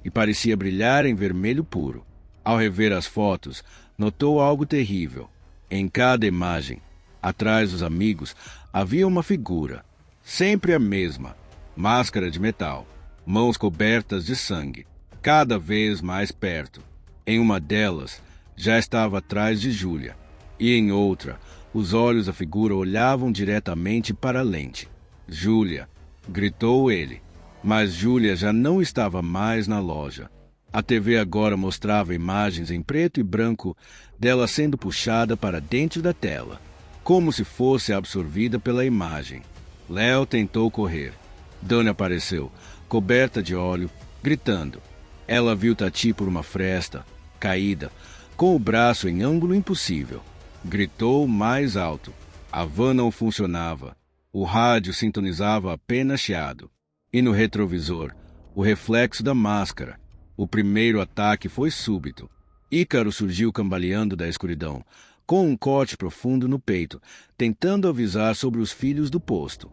e parecia brilhar em vermelho puro. Ao rever as fotos, notou algo terrível. Em cada imagem, atrás dos amigos, havia uma figura, sempre a mesma, máscara de metal, mãos cobertas de sangue, cada vez mais perto. Em uma delas, já estava atrás de Júlia, e em outra, os olhos da figura olhavam diretamente para a lente. Júlia, gritou ele, mas Júlia já não estava mais na loja. A TV agora mostrava imagens em preto e branco dela sendo puxada para dentro da tela, como se fosse absorvida pela imagem. Léo tentou correr. Donnie apareceu, coberta de óleo, gritando. Ela viu Tati por uma fresta, caída, com o braço em ângulo impossível. Gritou mais alto. A van não funcionava. O rádio sintonizava apenas chiado. E no retrovisor, o reflexo da máscara. O primeiro ataque foi súbito. Ícaro surgiu cambaleando da escuridão, com um corte profundo no peito, tentando avisar sobre os filhos do posto.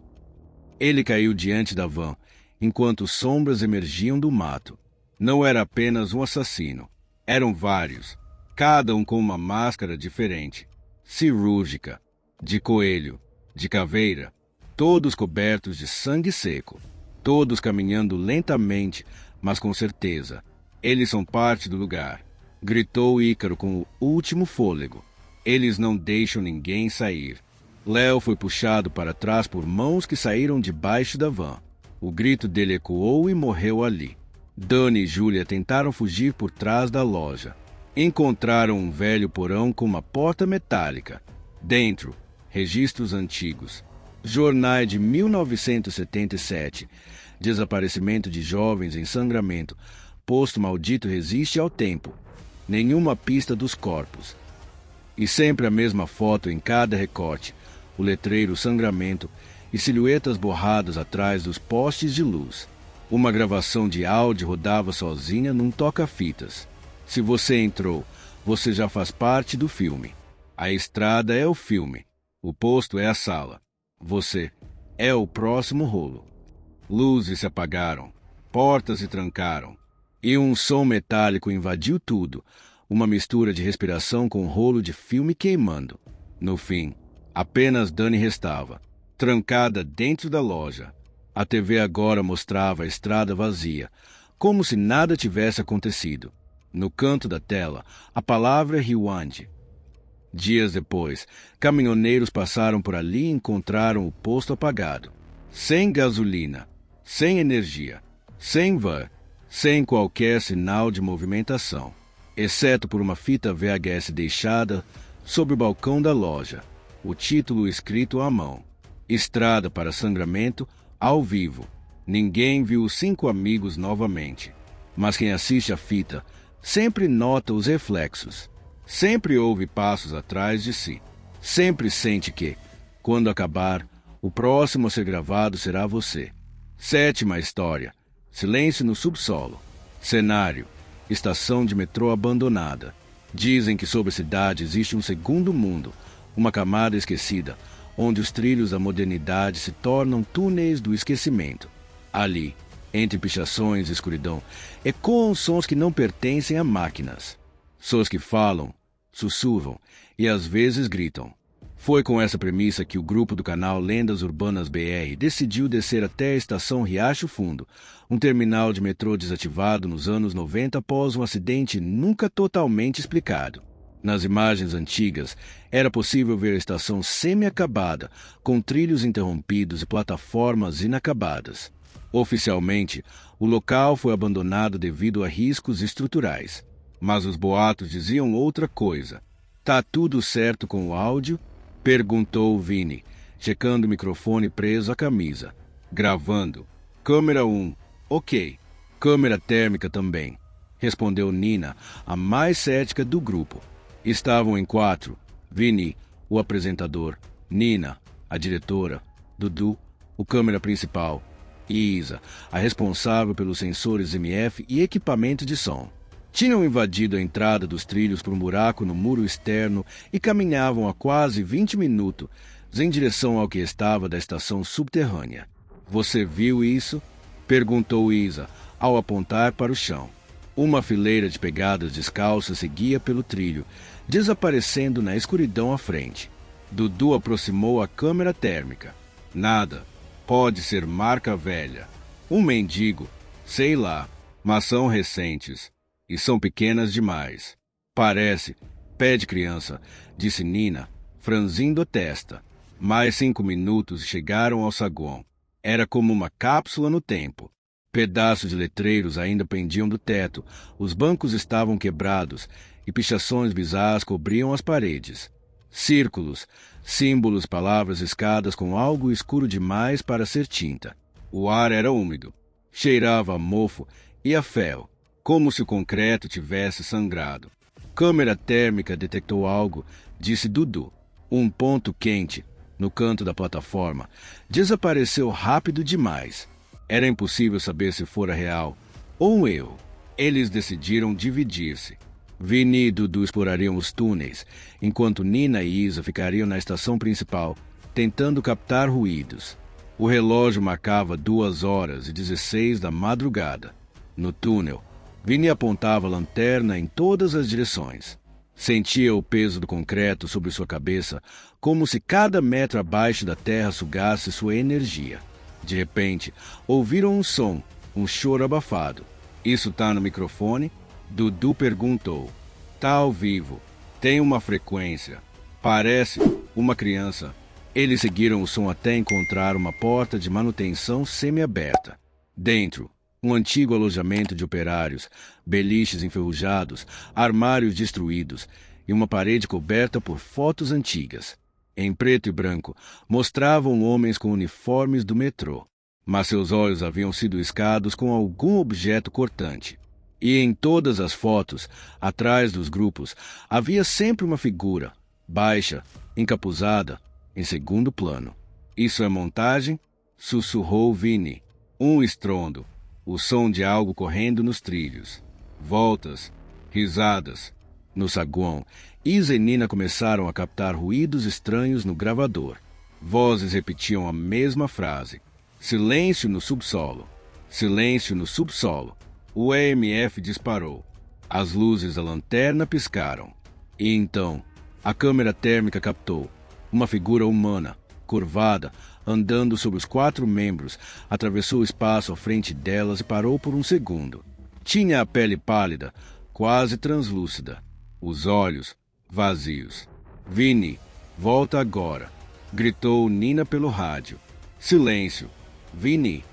Ele caiu diante da van, enquanto sombras emergiam do mato. Não era apenas um assassino. Eram vários, cada um com uma máscara diferente. Cirúrgica, de coelho, de caveira, todos cobertos de sangue seco. Todos caminhando lentamente, mas com certeza. Eles são parte do lugar, gritou Ícaro com o último fôlego. Eles não deixam ninguém sair. Léo foi puxado para trás por mãos que saíram debaixo da van. O grito dele ecoou e morreu ali. Donnie e Júlia tentaram fugir por trás da loja. Encontraram um velho porão com uma porta metálica. Dentro, registros antigos. Jornais de 1977. Desaparecimento de jovens em sangramento. Posto maldito resiste ao tempo. Nenhuma pista dos corpos. E sempre a mesma foto em cada recorte. O letreiro sangramento e silhuetas borradas atrás dos postes de luz. Uma gravação de áudio rodava sozinha num toca-fitas. Se você entrou, você já faz parte do filme. A estrada é o filme. O posto é a sala. Você é o próximo rolo. Luzes se apagaram. Portas se trancaram. E um som metálico invadiu tudo. Uma mistura de respiração com um rolo de filme queimando. No fim, apenas Dani restava, trancada dentro da loja. A TV agora mostrava a estrada vazia, como se nada tivesse acontecido. No canto da tela, a palavra Rewind. Dias depois, caminhoneiros passaram por ali e encontraram o posto apagado. Sem gasolina, sem energia, sem van, sem qualquer sinal de movimentação, exceto por uma fita VHS deixada sobre o balcão da loja. O título escrito à mão. Estrada para Sangramento, ao vivo. Ninguém viu os 5 amigos novamente. Mas quem assiste a fita sempre nota os reflexos. Sempre ouve passos atrás de si. Sempre sente que, quando acabar, o próximo a ser gravado será você. 7ª história. Silêncio no subsolo. Cenário. Estação de metrô abandonada. Dizem que sobre a cidade existe um segundo mundo, uma camada esquecida, onde os trilhos da modernidade se tornam túneis do esquecimento. Ali, entre pichações e escuridão, ecoam sons que não pertencem a máquinas. Sons que falam, sussurram e às vezes gritam. Foi com essa premissa que o grupo do canal Lendas Urbanas BR decidiu descer até a estação Riacho Fundo, um terminal de metrô desativado nos anos 90 após um acidente nunca totalmente explicado. Nas imagens antigas, era possível ver a estação semi-acabada, com trilhos interrompidos e plataformas inacabadas. Oficialmente, o local foi abandonado devido a riscos estruturais. Mas os boatos diziam outra coisa. Tá tudo certo com o áudio? Perguntou Vini, checando o microfone preso à camisa. Gravando. Câmera 1. Ok. Câmera térmica também. Respondeu Nina, a mais cética do grupo. Estavam em 4. Vini, o apresentador. Nina, a diretora. Dudu, o câmera principal. E Isa, a responsável pelos sensores MF e equipamento de som. Tinham invadido a entrada dos trilhos por um buraco no muro externo e caminhavam há quase 20 minutos em direção ao que estava da estação subterrânea. Você viu isso? Perguntou Isa, ao apontar para o chão. Uma fileira de pegadas descalças seguia pelo trilho, desaparecendo na escuridão à frente. Dudu aproximou a câmera térmica. Nada. Pode ser marca velha. Um mendigo. Sei lá. Mas são recentes. E são pequenas demais. Parece. Pé de criança, disse Nina, franzindo a testa. Mais 5 minutos e chegaram ao saguão. Era como uma cápsula no tempo. Pedaços de letreiros ainda pendiam do teto, os bancos estavam quebrados e pichações bizarras cobriam as paredes. Círculos, símbolos, palavras escadas com algo escuro demais para ser tinta. O ar era úmido. Cheirava a mofo e a ferro, como se o concreto tivesse sangrado. Câmera térmica detectou algo, disse Dudu. Um ponto quente, no canto da plataforma, desapareceu rápido demais. Era impossível saber se fora real ou um erro. Eles decidiram dividir-se. Vini e Dudu explorariam os túneis, enquanto Nina e Isa ficariam na estação principal, tentando captar ruídos. O relógio marcava 2h16 da madrugada. No túnel, Vini apontava a lanterna em todas as direções. Sentia o peso do concreto sobre sua cabeça, como se cada metro abaixo da terra sugasse sua energia. De repente, ouviram um som, um choro abafado. Isso tá no microfone? Dudu perguntou. Tá ao vivo. Tem uma frequência. Parece uma criança. Eles seguiram o som até encontrar uma porta de manutenção semi-aberta. Dentro, um antigo alojamento de operários, beliches enferrujados, armários destruídos e uma parede coberta por fotos antigas. em preto e branco, mostravam homens com uniformes do metrô, mas seus olhos haviam sido iscados com algum objeto cortante. E em todas as fotos, atrás dos grupos, havia sempre uma figura, baixa, encapuzada, em segundo plano. Isso é montagem? Sussurrou Vinny. Um estrondo, o som de algo correndo nos trilhos. Voltas, risadas. No saguão, Isa e Nina começaram a captar ruídos estranhos no gravador. Vozes repetiam a mesma frase. Silêncio no subsolo. Silêncio no subsolo. O EMF disparou. As luzes da lanterna piscaram. E então, a câmera térmica captou uma figura humana, curvada, andando sobre os 4 membros, atravessou o espaço à frente delas e parou por um segundo. Tinha a pele pálida, quase translúcida. Os olhos vazios. Vinny, volta agora, gritou Nina pelo rádio. Silêncio. Vinny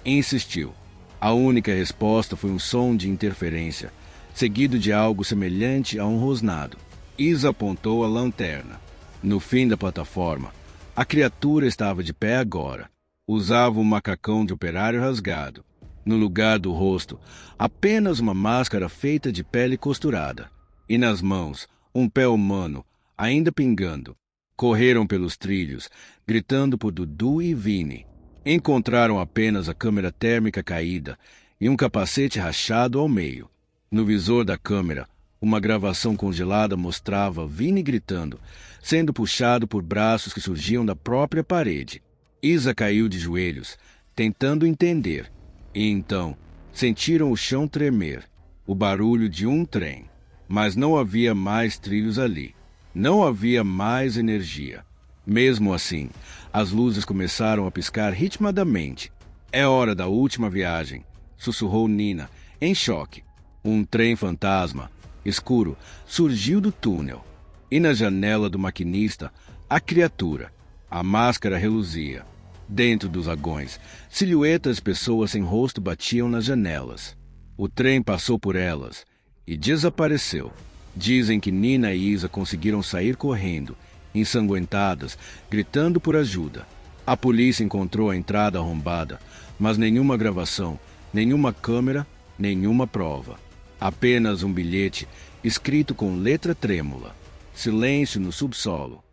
insistiu. A única resposta foi um som de interferência, seguido de algo semelhante a um rosnado. Isa apontou a lanterna. No fim da plataforma, a criatura estava de pé agora. Usava um macacão de operário rasgado. No lugar do rosto, apenas uma máscara feita de pele costurada. E nas mãos, um pé humano, ainda pingando. Correram pelos trilhos, gritando por Dudu e Vinny. Encontraram apenas a câmera térmica caída e um capacete rachado ao meio. No visor da câmera, uma gravação congelada mostrava Vinny gritando, sendo puxado por braços que surgiam da própria parede. Isa caiu de joelhos, tentando entender. E então, sentiram o chão tremer, o barulho de um trem. Mas não havia mais trilhos ali. Não havia mais energia. Mesmo assim, as luzes começaram a piscar ritmadamente. É hora da última viagem, sussurrou Nina, em choque. Um trem fantasma, escuro, surgiu do túnel. E na janela do maquinista, a criatura. A máscara reluzia. Dentro dos vagões, silhuetas de pessoas sem rosto batiam nas janelas. O trem passou por elas e desapareceu. Dizem que Nina e Isa conseguiram sair correndo, ensanguentadas, gritando por ajuda. A polícia encontrou a entrada arrombada, mas nenhuma gravação, nenhuma câmera, nenhuma prova. Apenas um bilhete escrito com letra trêmula. Silêncio no subsolo.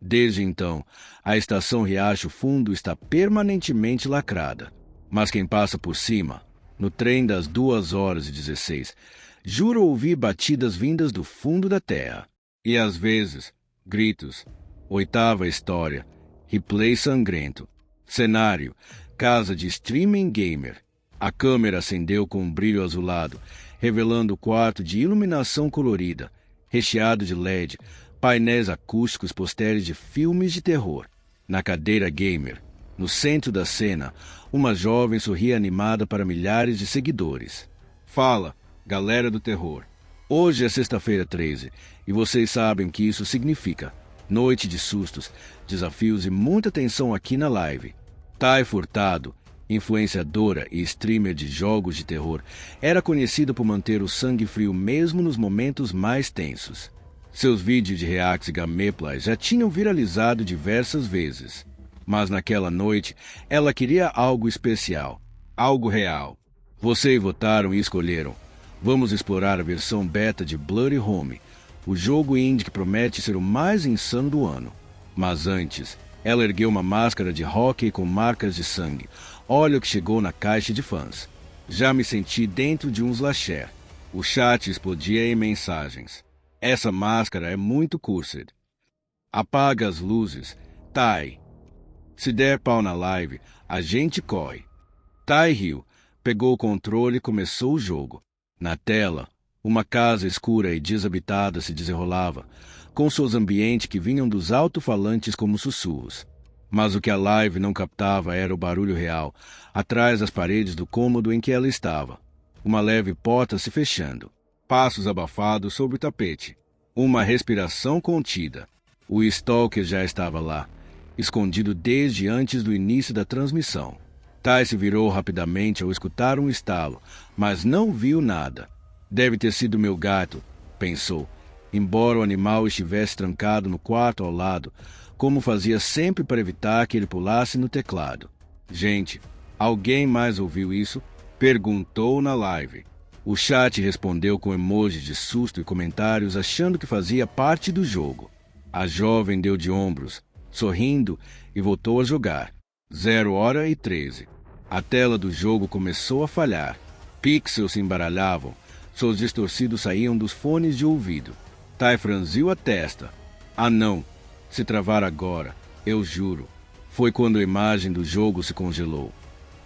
Desde então, a estação Riacho Fundo está permanentemente lacrada. Mas quem passa por cima, no trem das 2h16, jura ouvir batidas vindas do fundo da terra. E às vezes, gritos. 8ª história. Replay sangrento. Cenário. Casa de streaming gamer. A câmera acendeu com um brilho azulado, revelando o quarto de iluminação colorida, recheado de LED, painéis acústicos posteriores de filmes de terror. Na cadeira gamer, no centro da cena, uma jovem sorria animada para milhares de seguidores. Fala, galera do terror. Hoje é sexta-feira 13 e vocês sabem o que isso significa. Noite de sustos, desafios e muita tensão aqui na live. Thay Furtado, influenciadora e streamer de jogos de terror, era conhecida por manter o sangue frio mesmo nos momentos mais tensos. Seus vídeos de reacts e gameplays já tinham viralizado diversas vezes. Mas naquela noite, ela queria algo especial, algo real. Vocês votaram e escolheram. Vamos explorar a versão beta de Bloody Home, o jogo indie que promete ser o mais insano do ano. Mas antes, ela ergueu uma máscara de hóquei com marcas de sangue. Olha o que chegou na caixa de fãs. Já me senti dentro de um slasher. O chat explodia em mensagens. Essa máscara é muito cursed. Apaga as luzes. Thay. Se der pau na live, a gente corre. Thay riu, pegou o controle e começou o jogo. Na tela, uma casa escura e desabitada se desenrolava, com seus ambientes que vinham dos alto-falantes como sussurros. Mas o que a live não captava era o barulho real, atrás das paredes do cômodo em que ela estava. Uma leve porta se fechando. Passos abafados sobre o tapete. Uma respiração contida. O Stalker já estava lá, escondido desde antes do início da transmissão. Thay se virou rapidamente ao escutar um estalo, mas não viu nada. Deve ter sido meu gato, pensou. Embora o animal estivesse trancado no quarto ao lado, como fazia sempre para evitar que ele pulasse no teclado. Gente, alguém mais ouviu isso? Perguntou na live. O chat respondeu com emojis de susto e comentários achando que fazia parte do jogo. A jovem deu de ombros, sorrindo, e voltou a jogar. 0h13. A tela do jogo começou a falhar. Pixels se embaralhavam. Seus distorcidos saíam dos fones de ouvido. Tai franziu a testa. Ah não, se travar agora, eu juro. Foi quando a imagem do jogo se congelou.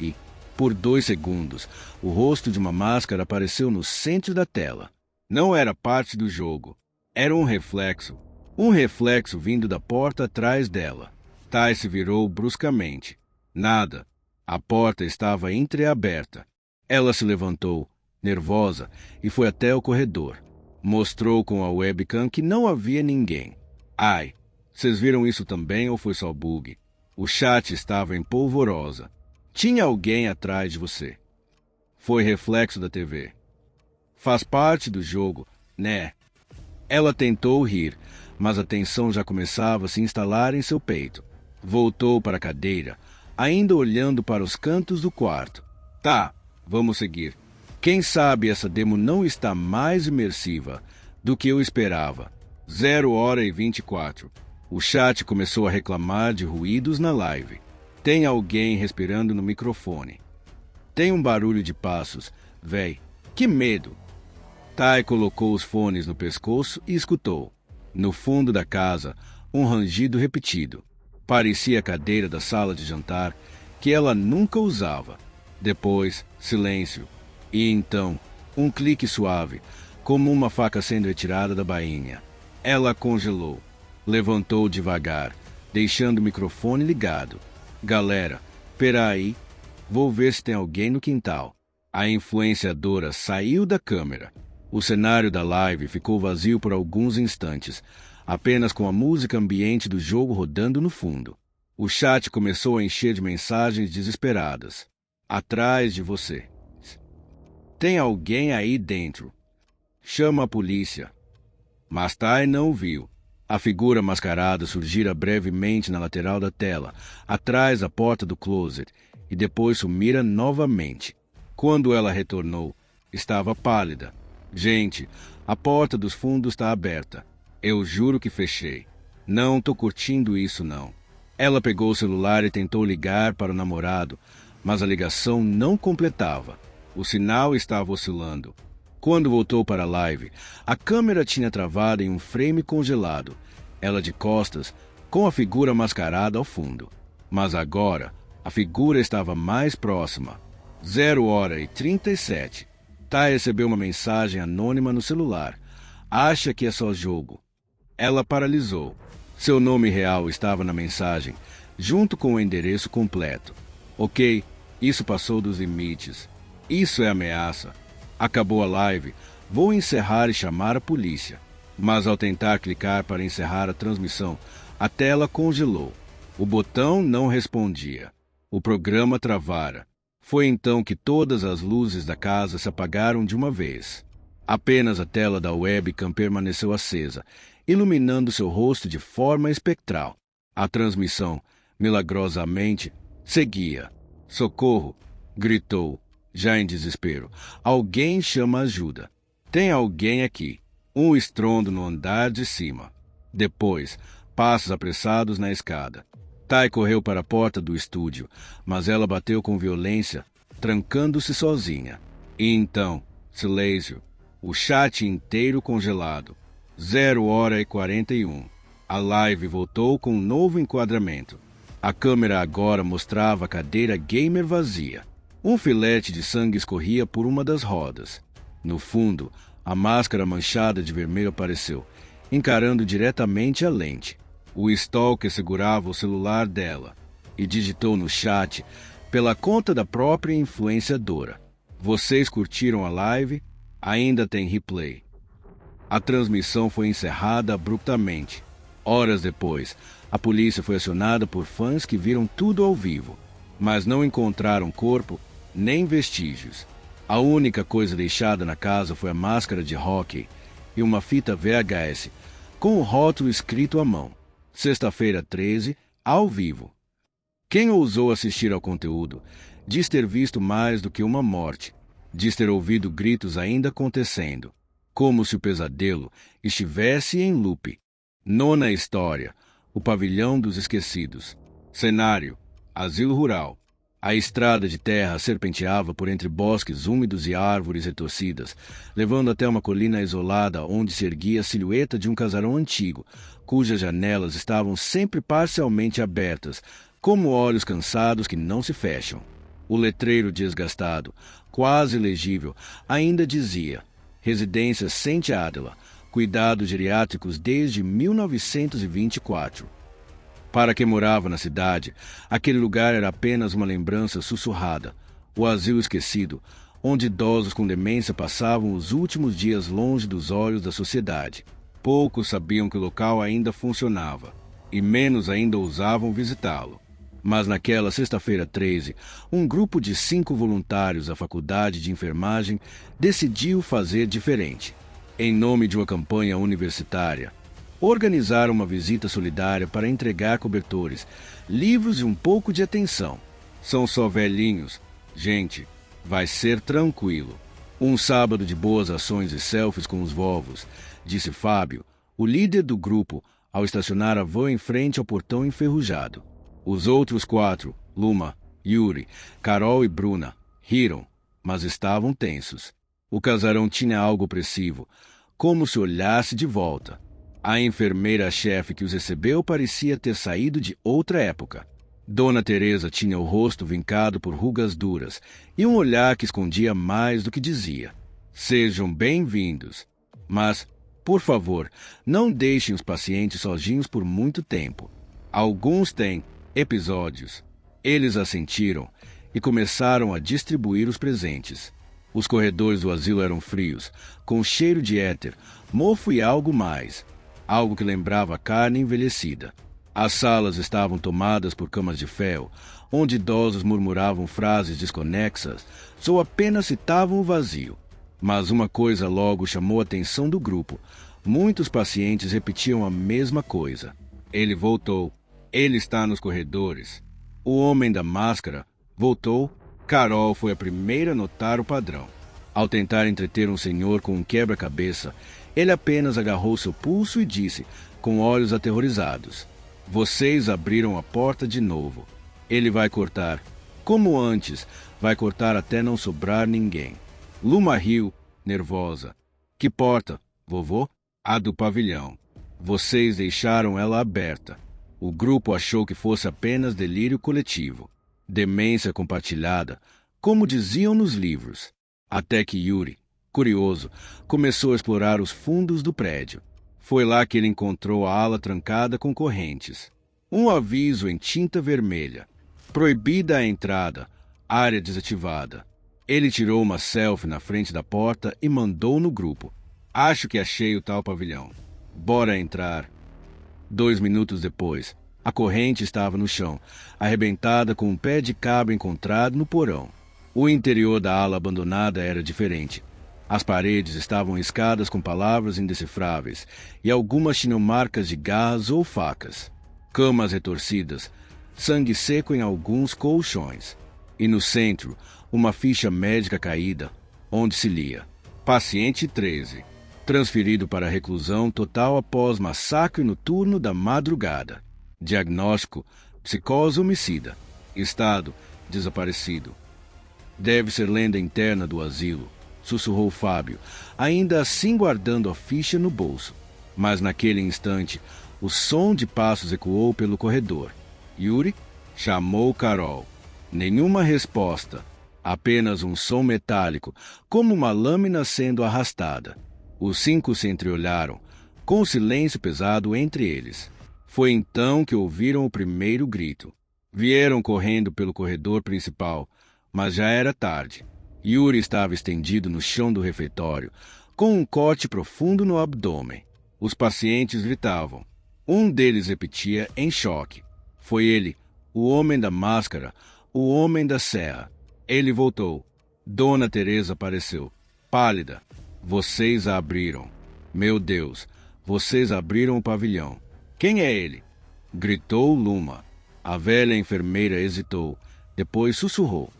E, por 2 segundos, o rosto de uma máscara apareceu no centro da tela. Não era parte do jogo. Era um reflexo. Um reflexo vindo da porta atrás dela. Tai se virou bruscamente. Nada. A porta estava entreaberta. Ela se levantou, nervosa, e foi até o corredor. Mostrou com a webcam que não havia ninguém. Ai, vocês viram isso também ou foi só bug? O chat estava em polvorosa. Tinha alguém atrás de você. Foi reflexo da TV. Faz parte do jogo, né? Ela tentou rir, mas a tensão já começava a se instalar em seu peito. Voltou para a cadeira, ainda olhando para os cantos do quarto. Tá, vamos seguir. Quem sabe essa demo não está mais imersiva do que eu esperava. 0h24. O chat começou a reclamar de ruídos na live. Tem alguém respirando no microfone. Tem um barulho de passos. Véi, que medo! Tai colocou os fones no pescoço e escutou. No fundo da casa, um rangido repetido. Parecia a cadeira da sala de jantar, que ela nunca usava. Depois, silêncio. E então, um clique suave, como uma faca sendo retirada da bainha. Ela congelou. Levantou devagar, deixando o microfone ligado. Galera, peraí, vou ver se tem alguém no quintal. A influenciadora saiu da câmera. O cenário da live ficou vazio por alguns instantes, apenas com a música ambiente do jogo rodando no fundo. O chat começou a encher de mensagens desesperadas. Atrás de você. Tem alguém aí dentro. Chama a polícia. Mas Tai não viu. A figura mascarada surgira brevemente na lateral da tela, atrás da porta do closet, e depois sumira novamente. Quando ela retornou, estava pálida. Gente, a porta dos fundos está aberta. Eu juro que fechei. Não tô curtindo isso, não. Ela pegou o celular e tentou ligar para o namorado, mas a ligação não completava. O sinal estava oscilando. Quando voltou para a live, a câmera tinha travado em um frame congelado. Ela de costas, com a figura mascarada ao fundo. Mas agora, a figura estava mais próxima. 0h37. Tai recebeu uma mensagem anônima no celular. Acha que é só jogo. Ela paralisou. Seu nome real estava na mensagem, junto com o endereço completo. Ok, isso passou dos limites. Isso é ameaça. Acabou a live. Vou encerrar e chamar a polícia. Mas ao tentar clicar para encerrar a transmissão, a tela congelou. O botão não respondia. O programa travara. Foi então que todas as luzes da casa se apagaram de uma vez. Apenas a tela da webcam permaneceu acesa, iluminando seu rosto de forma espectral. A transmissão, milagrosamente, seguia. Socorro! Gritou, já em desespero. Alguém chama ajuda. Tem alguém aqui. Um estrondo no andar de cima. Depois, passos apressados na escada. Tai correu para a porta do estúdio, mas ela bateu com violência, trancando-se sozinha. E então, silêncio. O chat inteiro congelado. 0h41. A live voltou com um novo enquadramento. A câmera agora mostrava a cadeira gamer vazia. Um filete de sangue escorria por uma das rodas. No fundo, a máscara manchada de vermelho apareceu, encarando diretamente a lente. O stalker segurava o celular dela e digitou no chat pela conta da própria influenciadora. Vocês curtiram a live? Ainda tem replay. A transmissão foi encerrada abruptamente. Horas depois, a polícia foi acionada por fãs que viram tudo ao vivo, mas não encontraram corpo nem vestígios. A única coisa deixada na casa foi a máscara de hóquei e uma fita VHS com o rótulo escrito à mão. Sexta-feira 13, ao vivo. Quem ousou assistir ao conteúdo diz ter visto mais do que uma morte, diz ter ouvido gritos ainda acontecendo, como se o pesadelo estivesse em loop. Nona história, o pavilhão dos esquecidos. Cenário, asilo rural. A estrada de terra serpenteava por entre bosques úmidos e árvores retorcidas, levando até uma colina isolada onde se erguia a silhueta de um casarão antigo, cujas janelas estavam sempre parcialmente abertas, como olhos cansados que não se fecham. O letreiro desgastado, quase legível, ainda dizia: Residência Saint Adela, cuidados geriátricos desde 1924. Para quem morava na cidade, aquele lugar era apenas uma lembrança sussurrada, o asilo esquecido, onde idosos com demência passavam os últimos dias longe dos olhos da sociedade. Poucos sabiam que o local ainda funcionava, e menos ainda ousavam visitá-lo. Mas naquela sexta-feira 13, um grupo de 5 voluntários da Faculdade de Enfermagem decidiu fazer diferente. Em nome de uma campanha universitária, organizaram uma visita solidária para entregar cobertores, livros e um pouco de atenção. São só velhinhos. Gente, vai ser tranquilo. Um sábado de boas ações e selfies com os vovos, disse Fábio, o líder do grupo, ao estacionar a van em frente ao portão enferrujado. Os outros 4, Luma, Yuri, Carol e Bruna, riram, mas estavam tensos. O casarão tinha algo opressivo, como se olhasse de volta. A enfermeira-chefe que os recebeu parecia ter saído de outra época. Dona Teresa tinha o rosto vincado por rugas duras e um olhar que escondia mais do que dizia. Sejam bem-vindos. Mas, por favor, não deixem os pacientes sozinhos por muito tempo. Alguns têm episódios. Eles assentiram e começaram a distribuir os presentes. Os corredores do asilo eram frios, com cheiro de éter, mofo e algo mais. Algo que lembrava carne envelhecida. As salas estavam tomadas por camas de fel, onde idosos murmuravam frases desconexas ou apenas citavam o vazio. Mas uma coisa logo chamou a atenção do grupo. Muitos pacientes repetiam a mesma coisa. Ele voltou. Ele está nos corredores. O homem da máscara voltou. Carol foi a primeira a notar o padrão. Ao tentar entreter um senhor com um quebra-cabeça, ele apenas agarrou seu pulso e disse, com olhos aterrorizados: Vocês abriram a porta de novo. Ele vai cortar. Como antes, vai cortar até não sobrar ninguém. Luma riu, nervosa. Que porta, vovô? A do pavilhão. Vocês deixaram ela aberta. O grupo achou que fosse apenas delírio coletivo. Demência compartilhada, como diziam nos livros. Até que Yuri, curioso, começou a explorar os fundos do prédio. Foi lá que ele encontrou a ala trancada com correntes. Um aviso em tinta vermelha. Proibida a entrada. Área desativada. Ele tirou uma selfie na frente da porta e mandou no grupo. Acho que achei o tal pavilhão. Bora entrar. 2 minutos depois, a corrente estava no chão, arrebentada com um pé de cabra encontrado no porão. O interior da ala abandonada era diferente. As paredes estavam riscadas com palavras indecifráveis e algumas tinham marcas de garras ou facas. Camas retorcidas, sangue seco em alguns colchões. E no centro, uma ficha médica caída, onde se lia: Paciente 13, transferido para reclusão total após massacre noturno da madrugada. Diagnóstico: psicose homicida. Estado: desaparecido. Deve ser lenda interna do asilo, sussurrou Fábio, ainda assim guardando a ficha no bolso. Mas naquele instante, o som de passos ecoou pelo corredor. Yuri chamou Carol. Nenhuma resposta, apenas um som metálico, como uma lâmina sendo arrastada. Os 5 se entreolharam, com o silêncio pesado entre eles. Foi então que ouviram o primeiro grito. Vieram correndo pelo corredor principal, mas já era tarde. Yuri estava estendido no chão do refeitório, com um corte profundo no abdômen. Os pacientes gritavam. Um deles repetia em choque. Foi ele, o homem da máscara, o homem da serra. Ele voltou. Dona Teresa apareceu, pálida. Vocês a abriram. Meu Deus, vocês abriram o pavilhão. Quem é ele? gritou Luma. A velha enfermeira hesitou, depois sussurrou.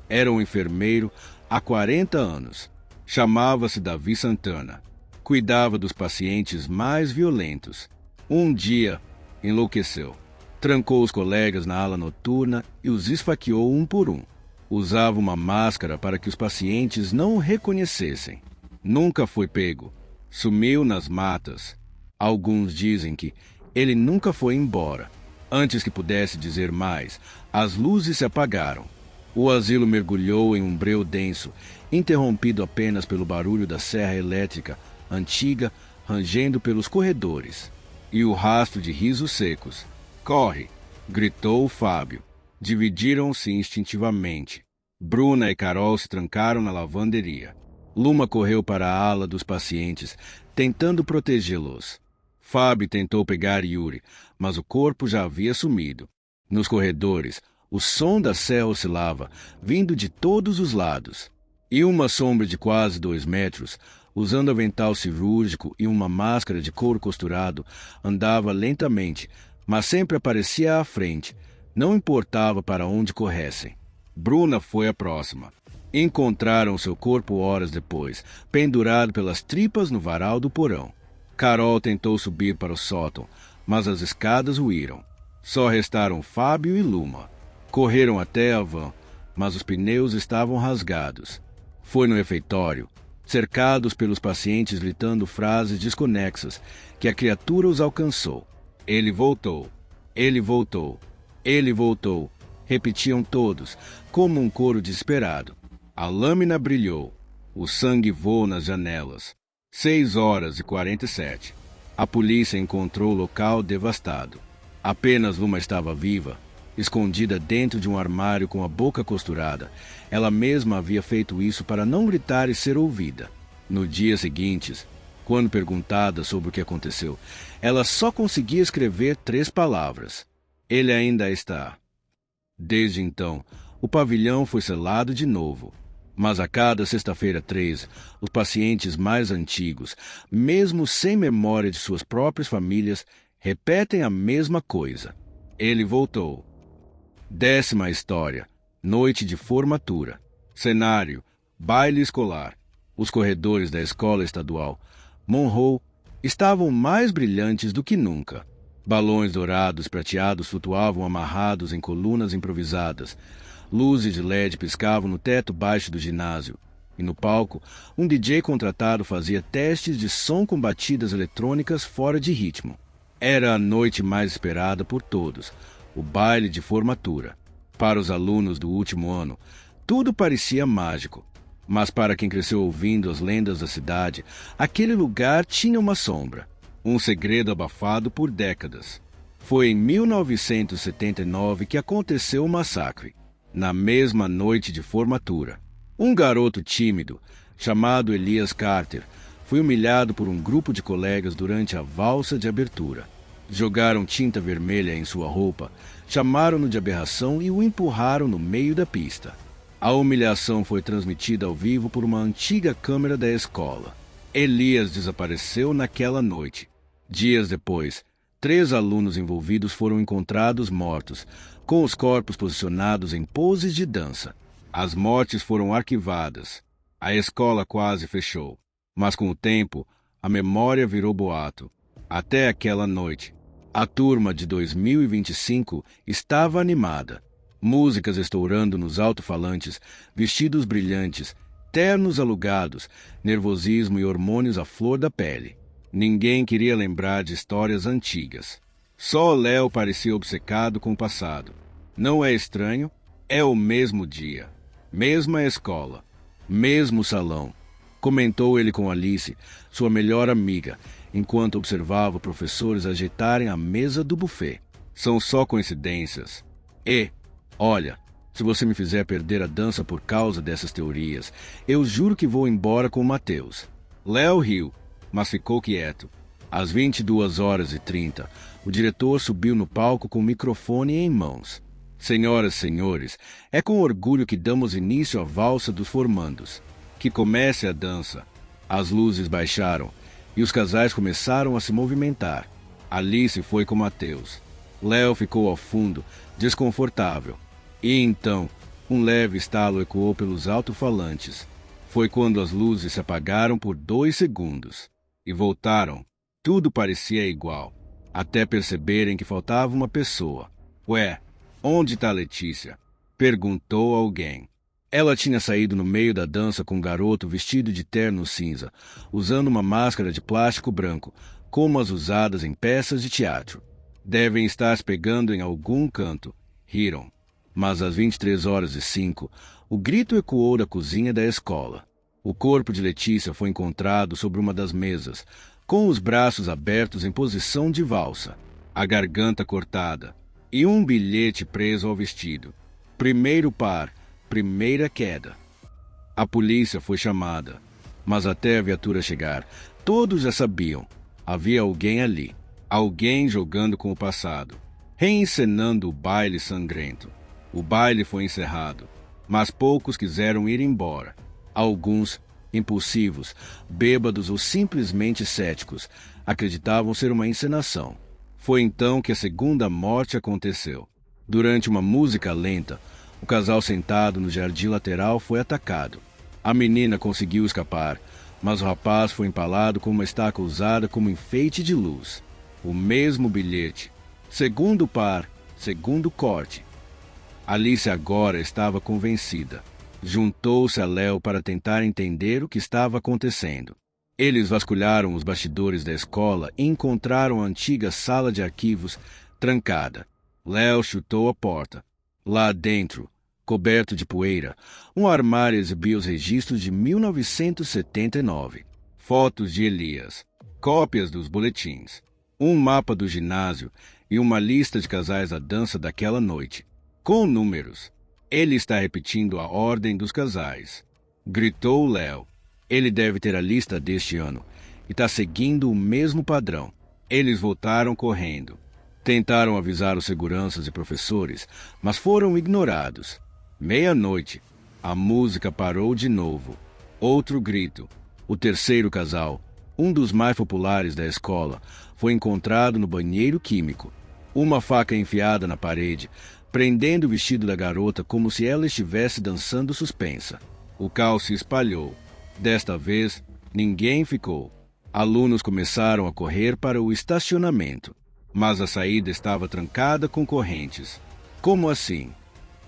Era um enfermeiro há 40 anos. Chamava-se Davi Santana. Cuidava dos pacientes mais violentos. Um dia, enlouqueceu. Trancou os colegas na ala noturna e os esfaqueou um por um. Usava uma máscara para que os pacientes não o reconhecessem. Nunca foi pego. Sumiu nas matas. Alguns dizem que ele nunca foi embora. Antes que pudesse dizer mais, as luzes se apagaram. O asilo mergulhou em um breu denso, interrompido apenas pelo barulho da serra elétrica antiga rangendo pelos corredores. E o rastro de risos secos. Corre! Gritou Fábio. Dividiram-se instintivamente. Bruna e Carol se trancaram na lavanderia. Luma correu para a ala dos pacientes, tentando protegê-los. Fábio tentou pegar Yuri, mas o corpo já havia sumido. Nos corredores, o som da serra oscilava, vindo de todos os lados. E uma sombra de quase 2 metros, usando avental cirúrgico e uma máscara de couro costurado, andava lentamente, mas sempre aparecia à frente. Não importava para onde corressem. Bruna foi a próxima. Encontraram seu corpo horas depois, pendurado pelas tripas no varal do porão. Carol tentou subir para o sótão, mas as escadas ruíram. Só restaram Fábio e Luma. Correram até a van, mas os pneus estavam rasgados. Foi no refeitório, cercados pelos pacientes gritando frases desconexas, que a criatura os alcançou. Ele voltou. Ele voltou. Ele voltou. Repetiam todos, como um coro desesperado. A lâmina brilhou. O sangue voou nas janelas. 6h47. A polícia encontrou o local devastado. Apenas Luma estava viva, escondida dentro de um armário com a boca costurada. Ela mesma havia feito isso para não gritar e ser ouvida. No dia seguinte, quando perguntada sobre o que aconteceu, ela só conseguia escrever 3 palavras. Ele ainda está. Desde então, o pavilhão foi selado de novo. Mas a cada sexta-feira 13, os pacientes mais antigos, mesmo sem memória de suas próprias famílias, repetem a mesma coisa. Ele voltou. 10ª história. Noite de formatura. Cenário: baile escolar. Os corredores da escola estadual Monroe estavam mais brilhantes do que nunca. Balões dourados prateados flutuavam amarrados em colunas improvisadas. Luzes de LED piscavam no teto baixo do ginásio. E no palco, um DJ contratado fazia testes de som com batidas eletrônicas fora de ritmo. Era a noite mais esperada por todos, o baile de formatura. Para os alunos do último ano, tudo parecia mágico. Mas para quem cresceu ouvindo as lendas da cidade, aquele lugar tinha uma sombra. Um segredo abafado por décadas. Foi em 1979 que aconteceu o massacre. Na mesma noite de formatura, um garoto tímido, chamado Elias Carter, foi humilhado por um grupo de colegas durante a valsa de abertura. Jogaram tinta vermelha em sua roupa, chamaram-no de aberração e o empurraram no meio da pista. A humilhação foi transmitida ao vivo por uma antiga câmera da escola. Elias desapareceu naquela noite. Dias depois, 3 alunos envolvidos foram encontrados mortos, com os corpos posicionados em poses de dança. As mortes foram arquivadas. A escola quase fechou. Mas com o tempo, a memória virou boato. Até aquela noite, a turma de 2025 estava animada. Músicas estourando nos alto-falantes, vestidos brilhantes, ternos alugados, nervosismo e hormônios à flor da pele. Ninguém queria lembrar de histórias antigas. Só Léo parecia obcecado com o passado. Não é estranho? É o mesmo dia, mesma escola, mesmo salão. Comentou ele com Alice, sua melhor amiga, enquanto observava professores agitarem a mesa do buffet. São só coincidências. Olha, se você me fizer perder a dança por causa dessas teorias, eu juro que vou embora com o Matheus. Léo riu, mas ficou quieto. Às 22h30, o diretor subiu no palco com o microfone em mãos. Senhoras e senhores, é com orgulho que damos início à valsa dos formandos. Que comece a dança. As luzes baixaram e os casais começaram a se movimentar. Alice foi com Matheus. Léo ficou ao fundo, desconfortável. E então, um leve estalo ecoou pelos alto-falantes. Foi quando as luzes se apagaram por 2 segundos. E voltaram. Tudo parecia igual. Até perceberem que faltava uma pessoa. Ué, onde está Letícia? Perguntou alguém. Ela tinha saído no meio da dança com um garoto vestido de terno cinza, usando uma máscara de plástico branco, como as usadas em peças de teatro. Devem estar se pegando em algum canto. Riram. Mas às 23h05, o grito ecoou da cozinha da escola. O corpo de Letícia foi encontrado sobre uma das mesas, com os braços abertos em posição de valsa, a garganta cortada e um bilhete preso ao vestido. Primeiro par, primeira queda. A polícia foi chamada, mas até a viatura chegar, todos já sabiam. Havia alguém ali, alguém jogando com o passado, reencenando o baile sangrento. O baile foi encerrado, mas poucos quiseram ir embora. Alguns, impulsivos, bêbados ou simplesmente céticos, acreditavam ser uma encenação. Foi então que a segunda morte aconteceu. Durante uma música lenta, o casal sentado no jardim lateral foi atacado. A menina conseguiu escapar, mas o rapaz foi empalado com uma estaca usada como enfeite de luz. O mesmo bilhete. Segundo par, segundo corte. Alice agora estava convencida. Juntou-se a Léo para tentar entender o que estava acontecendo. Eles vasculharam os bastidores da escola e encontraram a antiga sala de arquivos trancada. Léo chutou a porta. Lá dentro, coberto de poeira, um armário exibia os registros de 1979. Fotos de Elias, cópias dos boletins, um mapa do ginásio e uma lista de casais à dança daquela noite, com números. Ele está repetindo a ordem dos casais, gritou Léo. Ele deve ter a lista deste ano e está seguindo o mesmo padrão. Eles voltaram correndo. Tentaram avisar os seguranças e professores, mas foram ignorados. 00:30, a música parou de novo. Outro grito. O terceiro casal, um dos mais populares da escola, foi encontrado no banheiro químico. Uma faca enfiada na parede, prendendo o vestido da garota como se ela estivesse dançando suspensa. O caos se espalhou. Desta vez, ninguém ficou. Alunos começaram a correr para o estacionamento, mas a saída estava trancada com correntes. Como assim?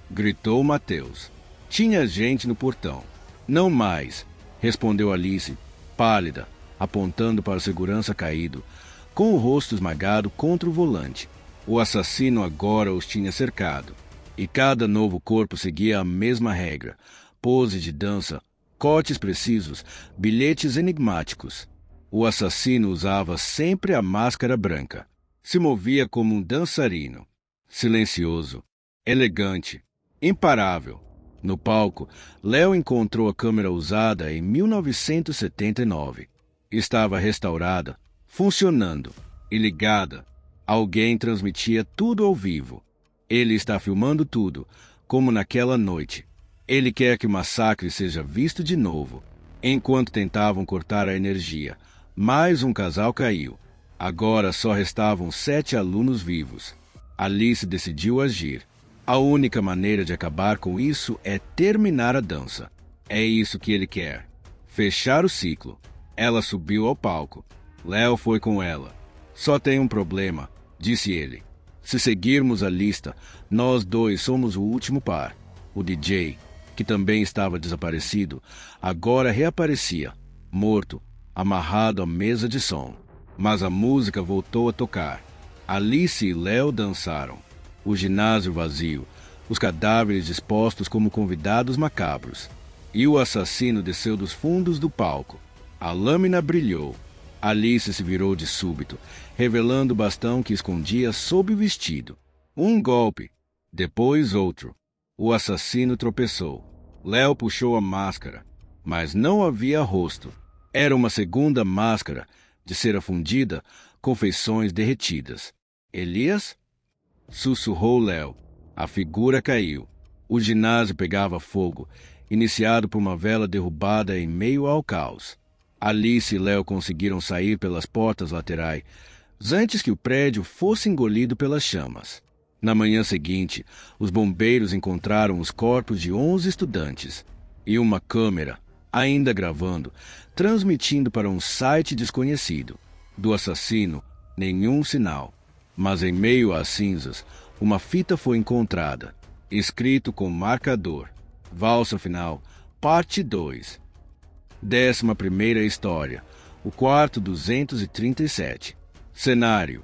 Gritou Mateus. Tinha gente no portão. Não mais, respondeu Alice, pálida, apontando para o segurança caído, com o rosto esmagado contra o volante. O assassino agora os tinha cercado, e cada novo corpo seguia a mesma regra: pose de dança, cortes precisos, bilhetes enigmáticos. O assassino usava sempre a máscara branca. Se movia como um dançarino, silencioso, elegante, imparável. No palco, Léo encontrou a câmera usada em 1979. Estava restaurada, funcionando e ligada. Alguém transmitia tudo ao vivo. Ele está filmando tudo, como naquela noite. Ele quer que o massacre seja visto de novo. Enquanto tentavam cortar a energia, mais um casal caiu. Agora só restavam 7 alunos vivos. Alice decidiu agir. A única maneira de acabar com isso é terminar a dança. É isso que ele quer. Fechar o ciclo. Ela subiu ao palco. Léo foi com ela. Só tem um problema, disse ele. Se seguirmos a lista, nós dois somos o último par. O DJ, que também estava desaparecido, agora reaparecia, morto, amarrado à mesa de som. Mas a música voltou a tocar. Alice e Léo dançaram. O ginásio vazio, os cadáveres dispostos como convidados macabros. E o assassino desceu dos fundos do palco. A lâmina brilhou. Alice se virou de súbito, revelando o bastão que escondia sob o vestido. Um golpe, depois outro. O assassino tropeçou. Léo puxou a máscara, mas não havia rosto. Era uma segunda máscara, de cera fundida, com feições derretidas. Elias? Sussurrou Léo. A figura caiu. O ginásio pegava fogo, iniciado por uma vela derrubada em meio ao caos. Alice e Léo conseguiram sair pelas portas laterais, antes que o prédio fosse engolido pelas chamas. Na manhã seguinte, os bombeiros encontraram os corpos de 11 estudantes e uma câmera, ainda gravando, transmitindo para um site desconhecido. Do assassino, nenhum sinal. Mas em meio às cinzas, uma fita foi encontrada, escrito com marcador: Valsa Final, Parte 2. 11ª história. O quarto 237. Cenário: